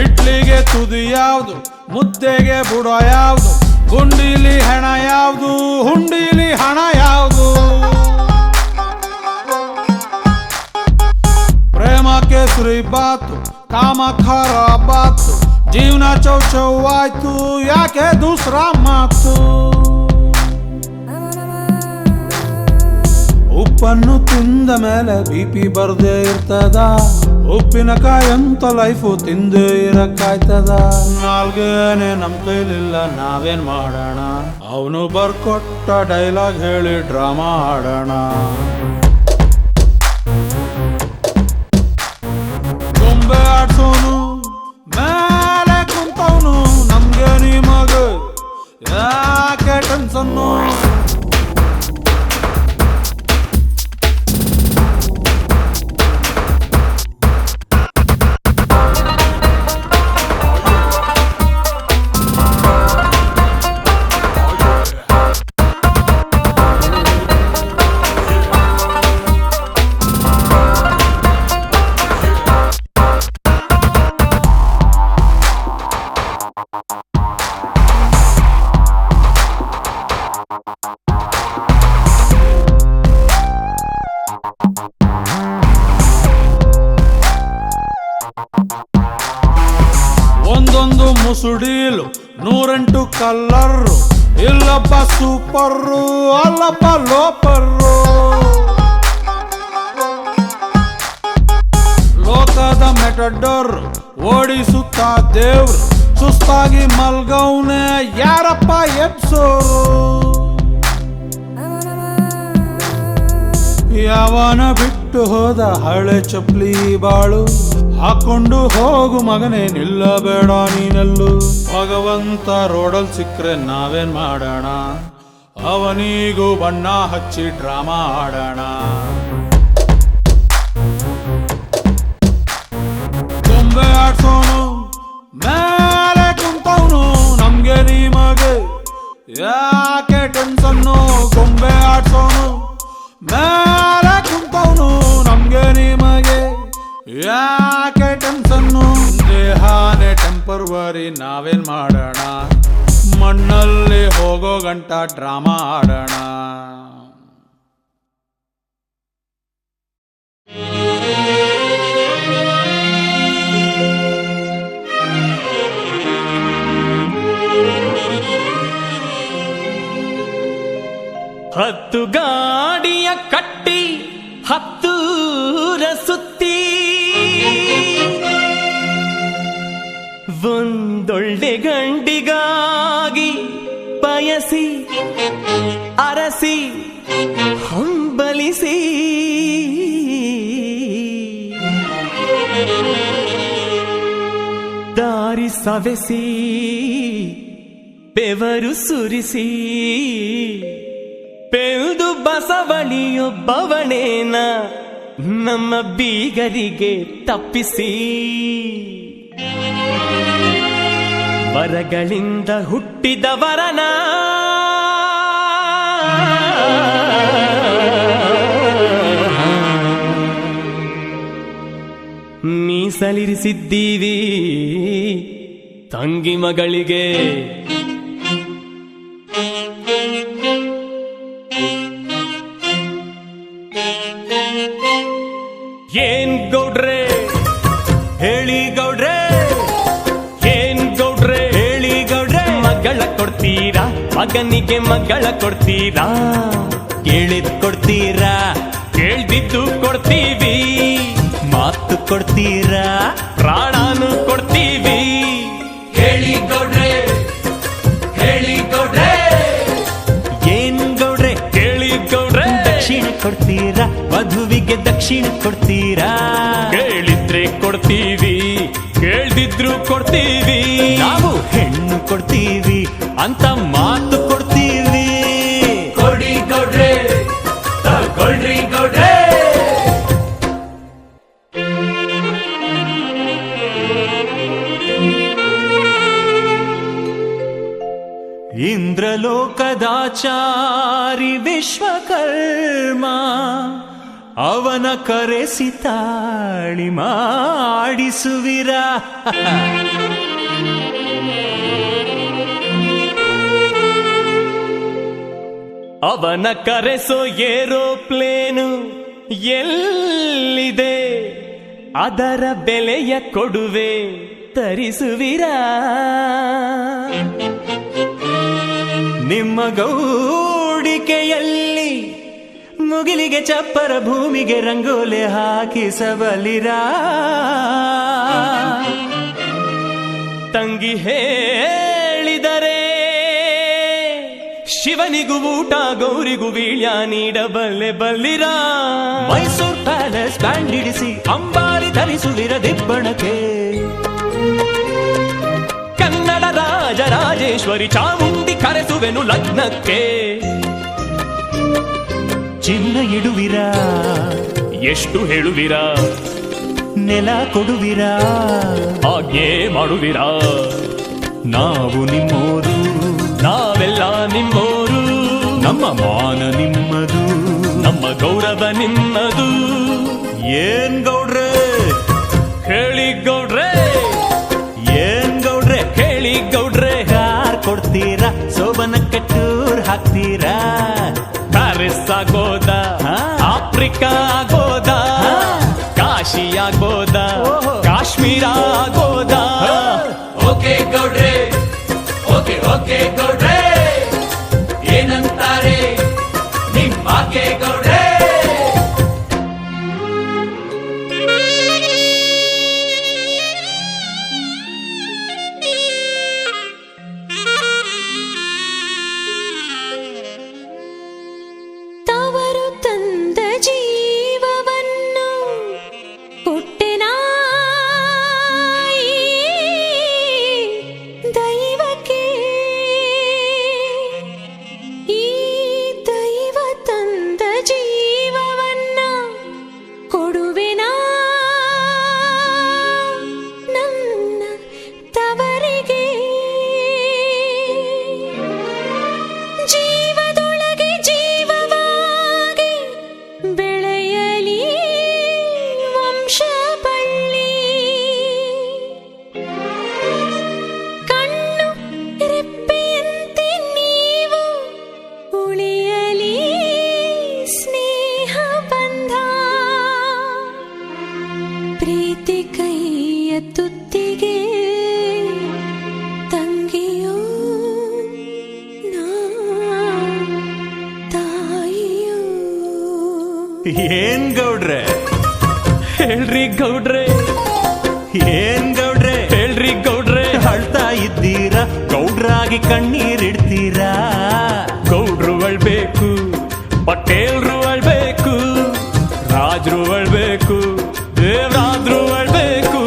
ಇಡ್ಲಿಗೆ ತುದಿ ಯಾವುದು, ಮುದ್ದೆಗೆ ಬುಡ ಯಾವುದು, ಗುಂಡಿಲಿ ಹೆಣ ಯಾವುದು, ಹುಂಡಿಲಿ ಹಣ ಯಾವುದು. ಪ್ರೇಮಕ್ಕೆ ಶ್ರೀ ಬಾತು, ಕಾಮ ಖರಾಬಾತು, ಜೀವನ ಚೌಚೌವಾಯ್ತು, ಯಾಕೆ ದೂಸರಾ ಮಾತು. ಉಪ್ಪನ್ನು ತಿಂದ ಮೇಲೆ ಬಿಪಿ ಬರ್ದೇ ಇರ್ತದ, ಉಪ್ಪಿನಕಾಯಿ ಅಂತ ಲೈಫು ತಿಂದೇ ಇರಕ್ಕಾಯ್ತದ. ನಾಲ್ಗೇನೆ ನಮ್ ಕೈಲಿಲ್ಲ, ನಾವೇನ್ ಮಾಡೋಣ, ಅವನು ಬರ್ಕೊಟ್ಟ ಡೈಲಾಗ್ ಹೇಳಿ ಡ್ರಾಮಾ ಆಡೋಣ. ಗೊಂಬೆ ಆಡ್ಸೋನು ಮೇಲೆ ಕುಂತವನು, ನಮ್ಗೆ ನಿಮಗೆ ಯಾಕೆ ಟೆನ್ಷನ್ನು. ಒಂದೊಂದು ಮುಸುಡೀಲು 108 ಕಲ್ಲರು, ಇಲ್ಲೊಬ್ಬ ಸೂಪರ್ರು, ಅಲ್ಲೊಬ್ಬ ಲೋಪರ್ರು. ಲೋಕದ ಮೆಟಡೋರ್ ಓಡಿಸುತ್ತ ದೇವ್ರು, ಸುಸ್ತಾಗಿ ಮಲ್ಗೌನೆ ಯಾರಪ್ಪ ಎಬ್ಸೋರು. ಯಾವನ ಬಿಟ್ಟು ಹೋದ ಹಳೆ ಚಪ್ಲಿ ಬಾಳು, ಹಾಕೊಂಡು ಹೋಗು ಮಗನೇ ನಿಲ್ಲಬೇಡ ನೀನೆಲ್ಲು. ಭಗವಂತ ರೋಡಲ್ ಸಿಕ್ಕ್ರೆ ನಾವೇನ್ ಮಾಡೋಣ, ಅವನಿಗೂ ಬಣ್ಣ ಹಚ್ಚಿ ಡ್ರಾಮಾ ಆಡೋಣ. ಗೊಂಬೆ ಆಡ್ಸೋನು ಮೇಲೆ ಕುಂತವನು, ನಮ್ಗೆ ನಿಮಗೆ ಯಾಕೆ ಟೆನ್ಷನ್ನು. ಗೊಂಬೆ ಆಡ್ಸೋನು ಮೇಲೆ ಕುಂತವನು, ನಮ್ಗೆ ನಿಮಗೆ ಯಾಕೆ ಟೆನ್ಷನ್ನು. ದೇಹಾನೇ ಟೆಂಪರ್ವರಿ, ನಾವೇನ್ ಮಾಡೋಣ, ಮಣ್ಣಲ್ಲಿ ಹೋಗೋ ಗಂಟ ಡ್ರಾಮಾ ಆಡೋಣ. 10 ಗಾಡಿಯ ಕಟ್ಟಿ 10 ಊರ ಸುತ್ತಿ ಒಂದೊಳ್ಳೆ ಗಂಡಿಗಾಗಿ ಬಯಸಿ ಅರಸಿ ಹಂಬಲಿಸಿ ದಾರಿ ಸವೆಸಿ ಬೆವರು ಸುರಿಸಿ ಬೆಳೆದು ಬಸವಳಿಯೊಬ್ಬವನೇನ ನಮ್ಮ ಬೀಗರಿಗೆ ತಪ್ಪಿಸಿ ವರಗಳಿಂದ ಹುಟ್ಟಿದವರನ ಮೀಸಲಿರಿಸಿದ್ದೀವಿ ತಂಗಿ ಮಗಳಿಗೆ. ಏನ್ ಗೌಡ್ರೆ ಹೇಳಿ ಗೌಡ್ರೆ, ಏನ್ ಗೌಡ್ರೆ ಹೇಳಿ ಗೌಡ್ರೆ, ಮಗಳ ಕೊಡ್ತೀರಾ ಮಗನಿಗೆ ಮಗಳ ಕೊಡ್ತೀರಾ, ಕೇಳಿದ್ ಕೊಡ್ತೀರಾ ಕೇಳ್ದಿದ್ದು ಕೊಡ್ತೀವಿ, ಮಾತು ಕೊಡ್ತೀರಾ ಪ್ರಾಣಾನು ಕೊಡ್ತೀವಿ. ಹೇಳಿ ಗೌಡ್ರೆ ಹೇಳಿ ಗೌಡ್ರೆ, ಏನ್ ಗೌಡ್ರೆ ಕೇಳಿ ಗೌಡ್ರೆ, ದಕ್ಷಿಣ ಕೊಡ್ತೀರಾ ವಧುವಿಗೆ ದಕ್ಷಿಣ ಕೊಡ್ತೀರಾ, ಕೇಳಿದ್ರೆ ಕೊಡ್ತೀವಿ ಕೇಳ್ದಿದ್ರು ಕೊಡ್ತೀವಿ, ನಾವು ಹೆಣ್ಣು ಕೊಡ್ತೀವಿ ಅಂತ ಮಾತು ಕೊಡ್ತೀವಿ. ಕೊಡಿ ಗೌಡ್ರೆ ತಗೊಳ್ರಿ ಗೌಡ್ರೆ. ಇಂದ್ರಲೋಕದಾಚಾರಿ ವಿಶ್ವಕರ್ಮ ಅವನ ಕರೆಸಿ ತಾಳಿ ಮಾಡಿಸುವಿರ, ಅವನ ಕರೆಸೋ ಏರೋಪ್ಲೇನು ಎಲ್ಲಿದೆ ಅದರ ಬೆಲೆಯ ಕೊಡುವೆ ತರಿಸುವಿರ, ನಿಮ್ಮ ಗೌಡಿಕೆಯಲ್ಲಿ ಮುಗಿಲಿಗೆ ಚಪ್ಪರ ಭೂಮಿಗೆ ರಂಗೋಲೆ ಹಾಕಿಸಬಲಿರ, ತಂಗಿ ಹೇಳಿದರೆ ಶಿವನಿಗೂ ಊಟ ಗೌರಿಗೂ ವೀಳ್ಯ ನೀಡಬಲ್ಲೆ ಬಲ್ಲಿರ, ಮೈಸೂರು ಪ್ಯಾಲೇಸ್ ಬ್ಯಾಂಡ್ ಹಿಡಿಸಿ ಅಂಬಾರಿ ಧರಿಸುವಿರ ದಿಬ್ಬಣಕ್ಕೆ, ಕನ್ನಡ ರಾಜರಾಜೇಶ್ವರಿ ಚಾಮುಂಡಿ ಕರೆಸುವೆನು ಲಗ್ನಕ್ಕೆ, ಚಿನ್ನ ಇಡುವಿರ ಎಷ್ಟು ಹೇಳುವಿರ, ನೆಲ ಕೊಡುವಿರ ಆಜ್ಞೆ ಮಾಡುವಿರ, ನಾವು ನಿಮ್ಮೋರು ನಾವೆಲ್ಲ ನಿಮ್ಮೋರು, ನಮ್ಮ ಮಾನ ನಿಮ್ಮದು ನಮ್ಮ ಗೌರವ ನಿಮ್ಮದು. ಏನ್ ಗೌಡ್ರೆ ಹೇಳಿ ಗೌಡ್ರೆ, ಏನ್ ಗೌಡ್ರೆ ಹೇಳಿ ಗೌಡ್ರೆ, ಕಾರ್ ಕೊಡ್ತೀರಾ ಸೋಬನಕ್ಕೆ ಟೂರ್ ಹಾಕ್ತೀರಾ, ಪ್ಯಾರಿಸ್ ಆಗೋದ ಆಫ್ರಿಕಾ ಆಗೋದ, ಕಾಶಿ ಆಗೋದ ಕಾಶ್ಮೀರ ಆಗೋದ. ಓಕೆ ಗೌಡ್ರೆ ಓಕೆ ಓಕೆ ಗೌಡ್ರೆ, ಏನಂತಾರೆ ನಿಮ್ಮಾಕೆ ಗೌಡ್ರೆ. ತವರು ತಂದ ಜೀವವನ್ನು ಕೊಟ್ಟೆನಾ ಏನ್ ಗೌಡ್ರೆ ಹೇಳ್ರಿ ಗೌಡ್ರೆ ಏನ್ ಗೌಡ್ರೆ ಹೇಳ್ರಿ ಗೌಡ್ರೆ ಅಳ್ತಾ ಇದ್ದೀರಾ ಗೌಡ್ರಾಗಿ ಕಣ್ಣೀರಿಡ್ತೀರಾ ಗೌಡ್ರು ಅಳ್ಬೇಕು ಪಟೇಲ್ರು ಅಳ್ಬೇಕು ರಾಜ್ರು ಅಳ್ಬೇಕು ದೇವರಾದ್ರು ಅಳ್ಬೇಕು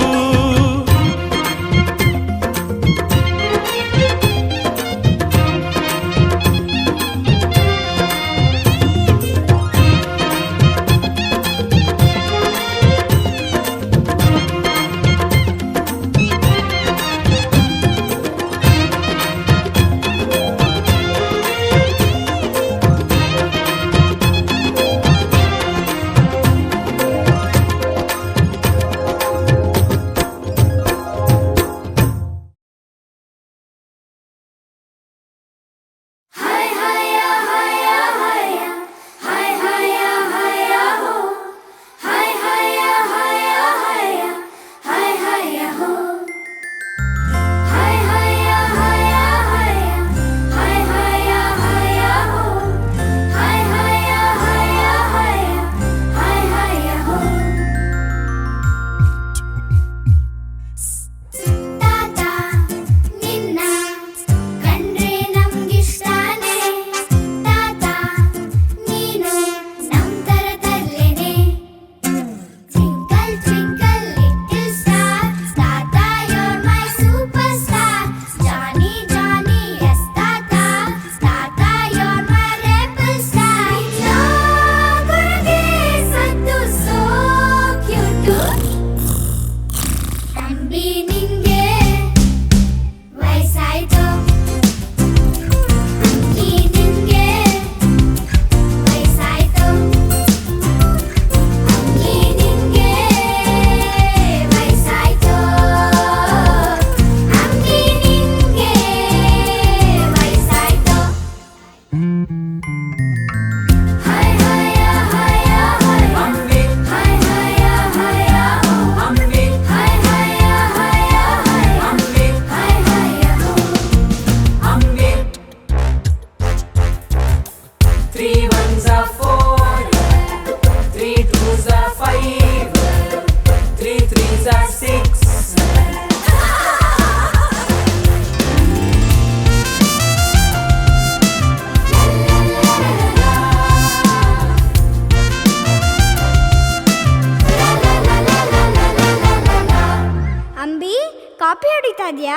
ಕಾಪಿ ಹೊಡಿತಾ ಇದ್ಯಾ?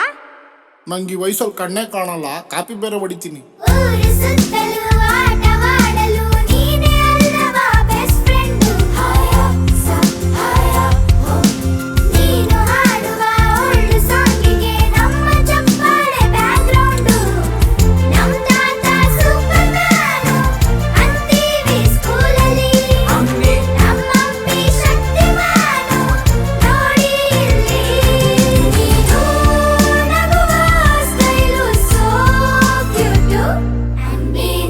ನಂಗೆ ಈ ವಯಸ್ಸಲ್ಲಿ ಕಣ್ಣೇ ಕಾಣಲ್ಲ, ಕಾಪಿ ಬೇರೆ ಹೊಡಿತೀನಿ. be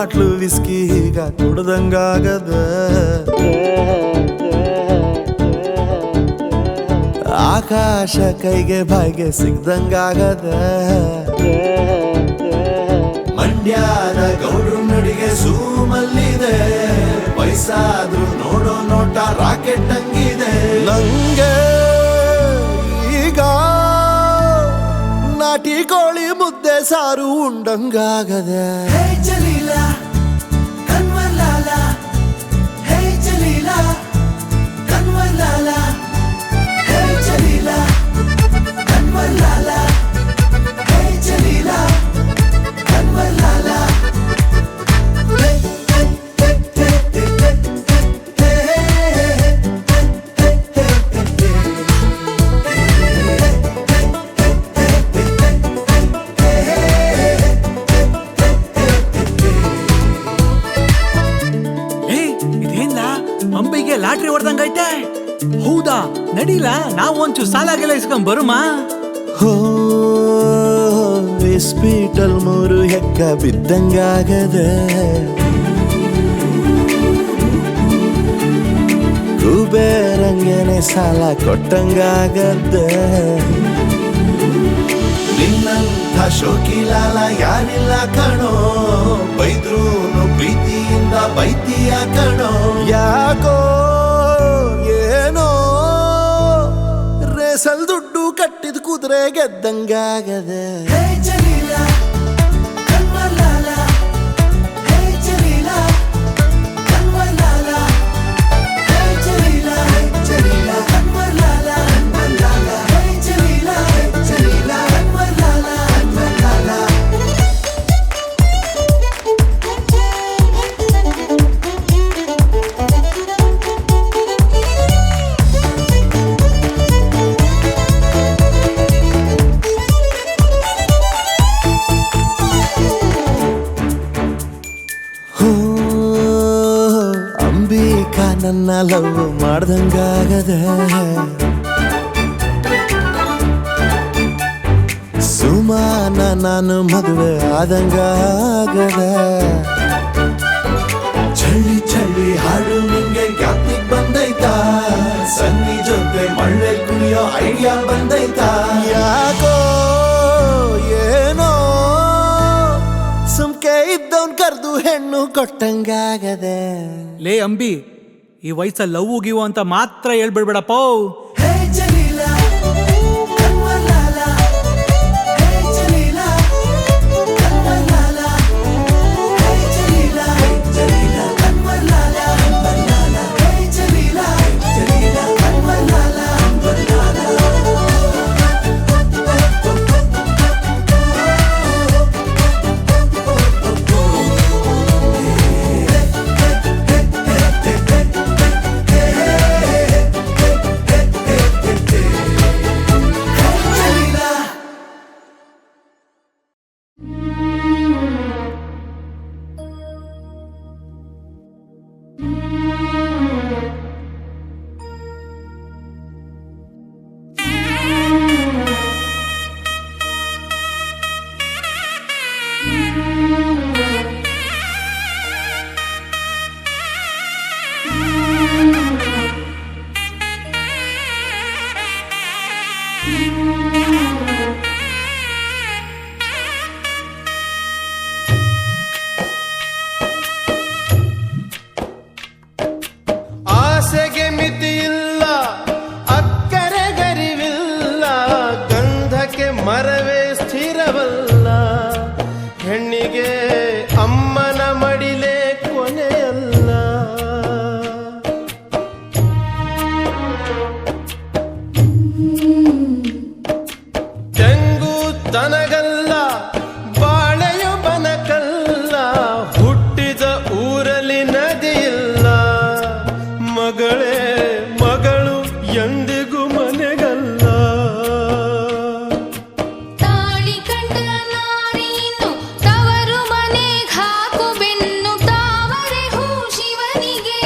ಬಾಟ್ಲು ವಿಸ್ಕಿ ಈಗ ಕುಡ್ದಂಗಾಗದ ಆಕಾಶ ಕೈಗೆ ಬಾಯಿಗೆ ಸಿಗ್ದಂಗಾಗದ ಮಂಡ್ಯದ ಗೌಡ್ರು ನಡಿಗೆ ಸೂಮಲ್ಲಿದೆ ವಯಸ್ಸಾದ್ರೂ ನೋಡೋ ನೋಟ ರಾಕೆಟ್ ಹಂಗಿದೆ ನಂಗೆ ಈಗ ನಾಟಿ ಕೋಳಿ ಮುದ್ದೆ ಸಾರು ಉಂಡಂಗಾಗದೆ ಹೇ ಜಲೀಲ ಕನ್ವರ್ಲಾಲ ಹೇ ಜಲೀಲ ಕನ್ವರ್ಲಾಲ ಹೇ ಜಲೀಲ ಕನ್ವರ್ಲಾಲ ಹೇ ಜಲೀಲ ಕನ್ವರ್ಲಾಲ ಅಂಬಿಗೆ ಲಾಟ್ರಿ ಹೊಡ್ದಂಗೈತೆ. ಹೌದಾ, ನಡೀಲ ನಾವು ಒಂಚೂರು ಸಾಲಾಗೆಲ್ಲ ಇಸ್ಕೊಂಡ್ ಬರುಮಾ. ಹೋ ಹಾಸ್ಪಿಟಲ್ 3 ಹೆಕ್ಕ ಬಿದ್ದಂಗಾಗದೆ ಕುಬೇರಂಗನೆ ಸಾಲ ಕೊಟ್ಟಂಗಾಗದೆ ನಿನ್ನಂಥ ಶೋಕಿಲಾಲ ಯಾರಿಲ್ಲ ಕಣೋ ಬೈದ್ರೂನು ಪ್ರೀತಿಯಿಂದ ಬೈತಿಯ ಕಣೋ ಯಾಕೋ ಏನೋ ರೇಸಲ್ ದುಡ್ಡು ಕಟ್ಟಿದ ಕುದುರೆ ಗೆದ್ದಂಗಾಗದೆ ಹೇ ಜಲೀಲ ಕನ್ವರ್ಲಾಲ ಹೇ ಜಲೀಲ ಕನ್ವರ್ಲಾಲ ಹೇ ಜಲೀಲ ಜಲೀಲ ಕನ್ವರ್ಲಾಲ ಕನ್ವರ್ಲಾಲ ಹೇ ಜಲೀಲ ಜಲೀಲ ಕನ್ವರ್ಲಾಲ ಕನ್ವರ್ಲಾಲ ಅಂಬಿಕಾ ನನ್ನ ಲವ್ ಮಾಡ್ದಂಗಾಗದೆ ಸುಮಾನ ನಾನು ಮದುವೆ ಆದಂಗಾಗದೆ ಚಳಿ ಚಳಿ ಹಾಡು ನಿಂಗೆ ಜ್ಞಾಪ್ತಿಗ್ ಬಂದೈತಾ ಸನ್ನಿ ಜೊತೆ ಮಳ್ಳೆ ಕುಣಿಯೋ ಐಡಿಯಾ ಬಂದೈತಾ ಯಾಕೋ ಏನೋ ಸುಮ್ಕೆ ಇದ್ದವನ್ ಕರ್ದು ಹೆಣ್ಣು ಕೊಟ್ಟಂಗಾಗದೆ ಲೇ ಅಂಬಿ, ಈ ವಯಸ್ಸಲ್ಲಿ ಲವ್ ಗಿವು ಅಂತ ಮಾತ್ರ ಹೇಳ್ಬಿಡ್ಬೇಡಪ್ಪ. ಹೇ ಜಲೀಲ ಕನ್ವರ್ಲಾಲ ಹೇ ಜಲೀಲ ಕನ್ವರ್ಲಾಲ ಹೇ ಜಲೀಲ ಜಲೀಲ ಕನ್ವರ್ಲಾಲ ಕನ್ವರ್ಲಾಲ ಹೇ ಜಲೀಲ ಜಲೀಲ ಕನ್ವರ್ಲಾಲ ಕನ್ವರ್ಲಾಲ ಆಸೆಗೆ ಮಿತಿಯಿಲ್ಲ ಅಕ್ಕರೆ ಗರಿವಿಲ್ಲ ಗಂಧಕ್ಕೆ ಮರವೇ ಸ್ಥಿರವಲ್ಲ ಹೆಣ್ಣಿಗೆ ಅಮ್ಮನ ಮಡಿಲೇ ಕೊನೆಯಲ್ಲ ತೆಂಗು ತನಗಲ್ಲ ಬಾಳೆಯು ಬನಕಲ್ಲ ಹುಟ್ಟಿದ ಊರಲ್ಲಿ ನದಿಯಿಲ್ಲ ಮಗಳೇ ಮಗಳು ಎಂದಿಗೂ ಮನೆಗಲ್ಲ ತಾಳಿ ಕಂಡ ನಾರೀನು ತವರು ಮನೆಗ್ ಹಾಕು ಬೆನ್ನು ತಾವರೆ ಹೂ ಶಿವನಿಗೆ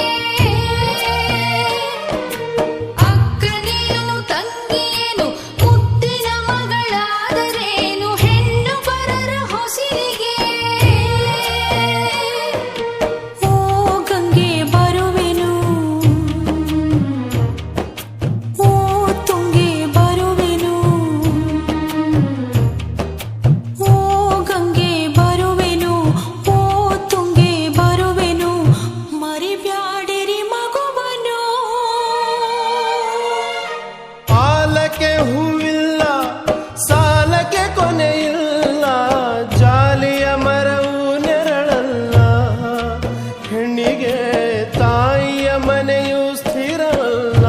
ಅಕ್ಕನೇನು ತಂಗಿಯೇನು ಮುದ್ದಿನ ಮಗಳಾದರೇನು ಹೆಣ್ಣು ಪರರ ಹೊಸಿರಿಗೆ ಹೂವಿಲ್ಲ ಸಾಲಕ್ಕೆ ಕೊನೆಯಿಲ್ಲ ಜಾಲಿಯ ಮರವು ನೆರಳಲ್ಲ ಹೆಣ್ಣಿಗೆ ತಾಯಿಯ ಮನೆಯು ಸ್ಥಿರವಲ್ಲ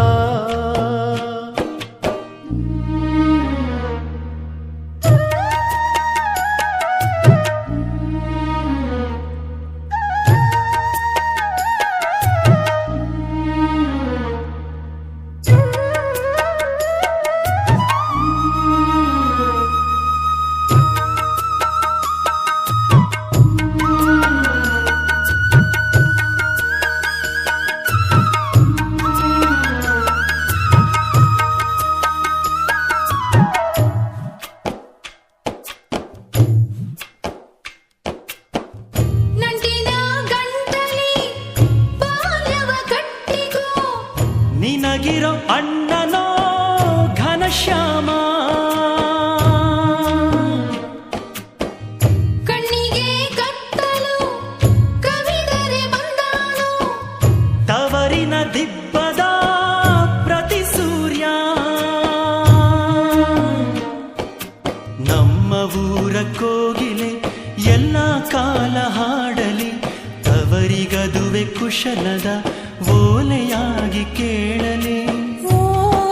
ನಂಟಿನ ಗಂಟಲಿ ಬಾಲ್ಯವ ಕಟ್ಟಿಗೋ ನಿನಗಿರೋ ಅಣ್ಣನೋ ಘನಶ್ಯಾಮ ಕಣ್ಣಿಗೆ ಕಟ್ಟಲು ಕವಿದರೆ ಬಂದಾನು ತವರಿನ ದಿಬ್ಬದ ಪ್ರತಿ ಸೂರ್ಯ ನಮ್ಮ ಊರ ಕೋಗಿಲೆ ಎಲ್ಲ ಕಾಲ ಹಾಡಲಿ ತವರಿಗದುವೆ ಕುಶಲದ ಓಲೆಯಾಗಿ ಕೇಳಲಿ ಓ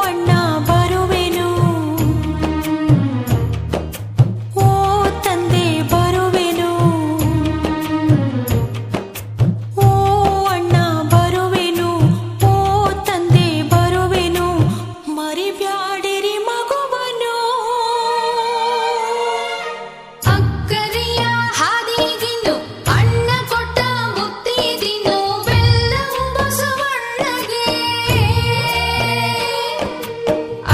ಅಣ್ಣ ಬರುವೆನು ಓ ತಂದೆ ಬರುವೆನು ಓ ಅಣ್ಣ ಬರುವೆನು ಓ ತಂದೆ ಬರುವೆನು ಮರಿಬ್ಯಾಡಿರಿ ಮಗುವನು ಅಕ್ಕರಿಯ ಹಾದಿಗಿನ್ನು ಅಣ್ಣ ಕೊಟ್ಟ ಮುತ್ತಿದಿನ್ನು ಬೆಲ್ಲವು ಬಸವಣ್ಣಗೆ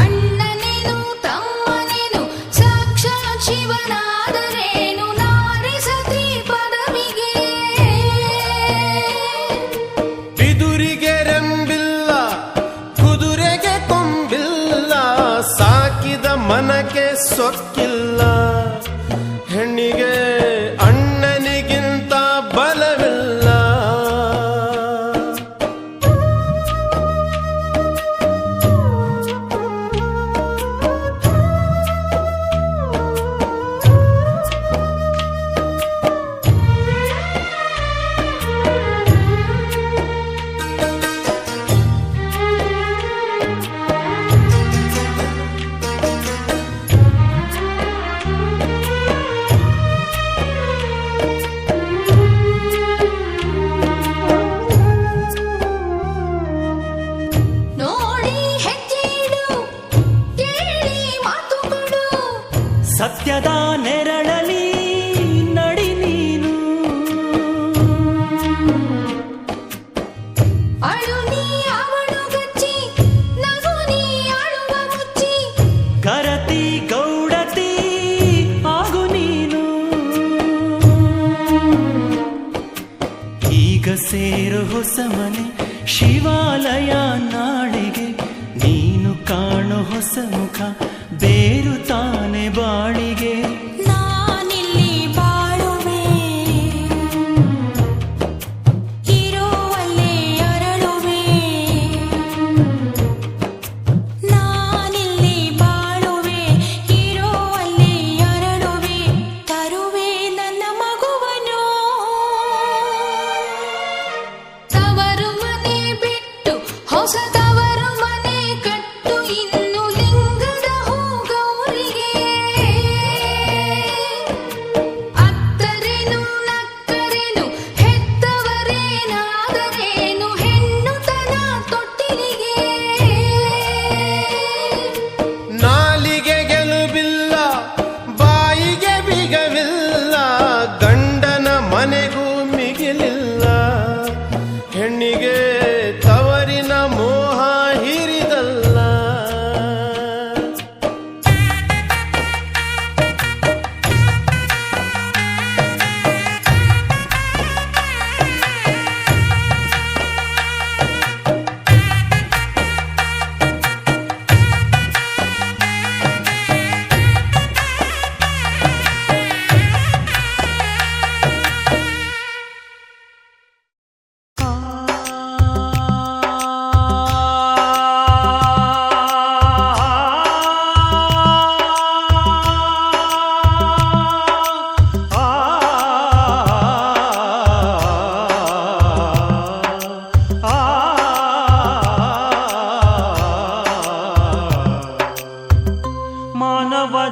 ಅಣ್ಣನೇನು ತಮ್ಮನೇನು ಸಾಕ್ಷಾತ್ ಶಿವನಾದರೇನು ನಾರಿ ಸತಿ ಪದವಿಗೆ ಬಿದುರಿಗೆ ರೆಂಬಿಲ್ಲ ಕುದುರೆಗೆ ಕೊಂಬಿಲ್ಲ ಸಾಕಿದ ಮನಕ್ಕೆ ಸೊಕ್ಕಿಲ್ಲ ಹೆಣ್ಣಿಗೆ ಅಣ್ಣನಿಗಿಂತ ಬಲವಿಲ್ಲ ನೋಡಿ ಹೆಜ್ಜೆ ಇಡು ಕೇಳಿ ಮಾತು ಕೊಡು ಸತ್ಯದ ನೆರಳಲಿ ನಡಿ ನೀನು ಅಳು ನೀ ಅವಳು ಗಚ್ಚಿ ನಗು ನೀ ಆಳುವ ಮುಚ್ಚಿ ಕರತಿ ಗೌಡತಿ ಆಗು ನೀನು ಈಗ ಸೇರು ಹೊಸ ಮನೆ ಶಿವಾಲಯ ನಾಳೆಗೆ ನೀನು ಕಾಣೋ ಹೊಸ ಮುಖ ಬೇರು ತಾನೆ ಬಾಳಿಗೆ ನಾನಿಲ್ಲಿ ಬಾಳುವೆ ಇರುವಲ್ಲೇ ಅರಳುವೆ ನಾನಿಲ್ಲಿ ಬಾಳುವೆ ಇರುವಲ್ಲೇ ಅರಳುವೆ ತರುವೆ ನನ್ನ ಮಗುವನು ತವರು ಮನೆ ಬಿಟ್ಟು ಹೊಸ ತವರು ಮನೆ ಕಟ್ಟು ಇನ್ನು ಲಿಂಗದ ಹೂ ಗೌರಿಗೆ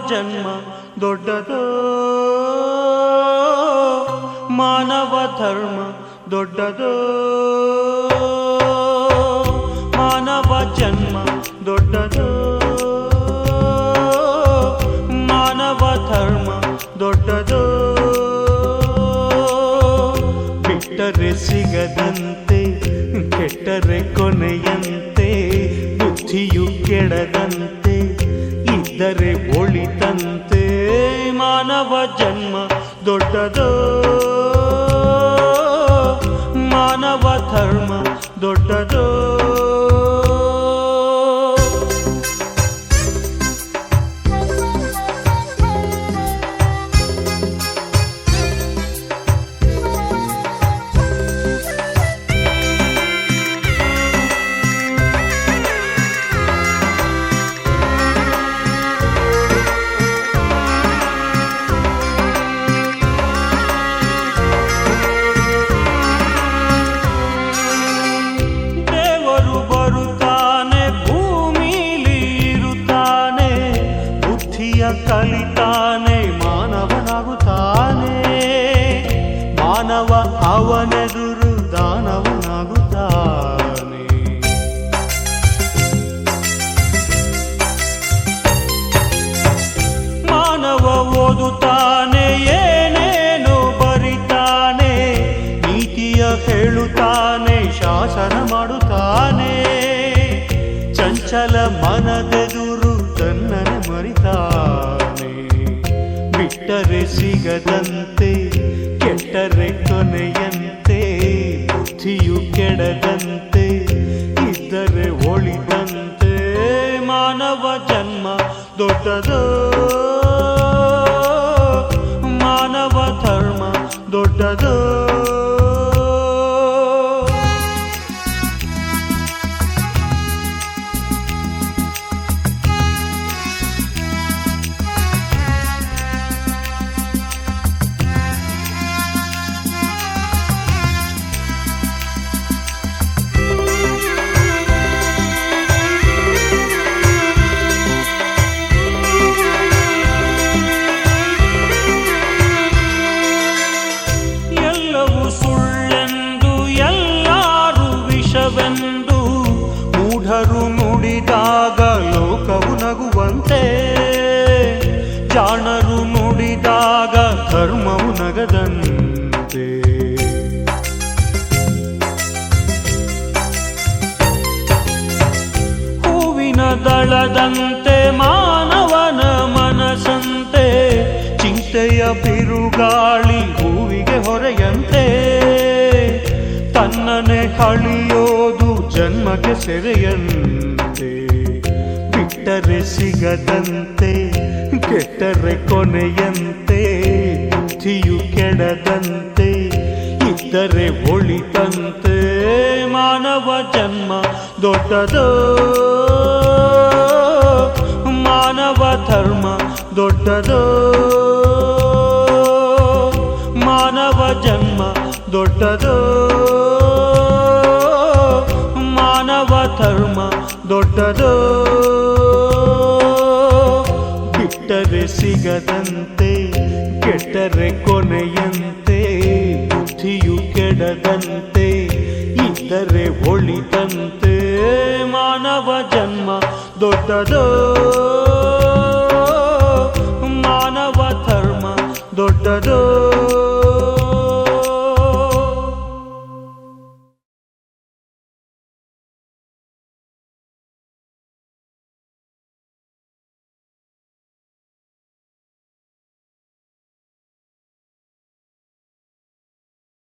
ಜನ್ಮ ದೊಡ್ಡದೋ ಮಾನವ ಧರ್ಮ ದೊಡ್ಡದೋ ಮಾನವ ಜನ್ಮ ದೊಡ್ಡದೋ ಮಾನವ ಧರ್ಮ ದೊಡ್ಡದೋ ಬಿಟ್ಟರೆ ಸಿಗದಂತೆ ಕೆಟ್ಟರೆ ಕೊನೆಯಂತೆ ಬುದ್ಧಿಯು ಕೆಡದಂತೆ ಇದ್ದರೆ ಒಳಿತಂತೆ ಮಾನವ ಜನ್ಮ ದೊಡ್ಡದೋ ಮಾನವ ಧರ್ಮ ದೊಡ್ಡದೋ ಕಲಿತಾನೆ ಮಾನವನಾಗುತ್ತಾನೆ ಮಾನವ ಅವನೆದುರು ದಾನವನಾಗುತ್ತಾನೆ ಮಾನವ ಓದುತ್ತಾನೆ ಏನೇನೋ ಬರಿತಾನೆ ನೀತಿಯ ಹೇಳುತ್ತಾನೆ ಶಾಸನ ಮಾಡುತ್ತಾನೆ ಚಂಚಲ ಮನದೆದುರು ತನ್ನನೆ ಮರಿತಾನೆ ಬಿಟ್ಟರೆ ಸಿಗದಂತೆ ಕೆಟ್ಟರೆ ಕೊನೆಯಂತೆ ಬುದ್ಧಿಯು ಕೆಡದಂತೆ ಇದ್ದರೆ ಒಳಿದಂತೆ ಮಾನವ ಜನ್ಮ ದೊಡ್ಡದೋ ಮಾನವ ಧರ್ಮ ದೊಡ್ಡದೋ ಮೂಢರು ನುಡಿದಾಗ ಲೋಕವು ನಗುವಂತೆ ಜಾಣರು ನುಡಿದಾಗ ಧರ್ಮವು ನಗದಂತೆ ಹೂವಿನ ದಳದಂತೆ ಮಾನವನ ಮನಸ್ಸಂತೆ ಚಿಂತೆಯ ಬಿರುಗಾಳಿ ಹೂವಿಗೆ ಹೊರೆಯಂತೆ ತನ್ನನೆ ಹಳಿಯೋದು ಜನ್ಮಕ್ಕೆ ಸೆರೆಯಂತೆ ಬಿಟ್ಟರೆ ಸಿಗದಂತೆ ಕೆಟ್ಟರೆ ಕೊನೆಯಂತೆ ಬುದ್ಧಿಯು ಕೆಡದಂತೆ ಇದ್ದರೆ ಒಳಿತಂತೆ ಮಾನವ ಜನ್ಮ ದೊಡ್ಡದೋ ಮಾನವ ಧರ್ಮ ದೊಡ್ಡದೋ ಮಾನವ ಜನ್ಮ ದೊಡ್ಡದೋ ಮಾನವ ಧರ್ಮ ದೊಡ್ಡದೋ ಬಿಟ್ಟರೆ ಸಿಗದಂತೆ ಕೆಟ್ಟರೆ ಕೊನೆಯಂತೆ ಬುದ್ಧಿಯು ಕೆಡದಂತೆ ಇದ್ದರೆ ಒಳಿತಂತೆ ಮಾನವ ಜನ್ಮ ದೊಡ್ಡದೋ ಮಾನವ ಧರ್ಮ ದೊಡ್ಡದೋ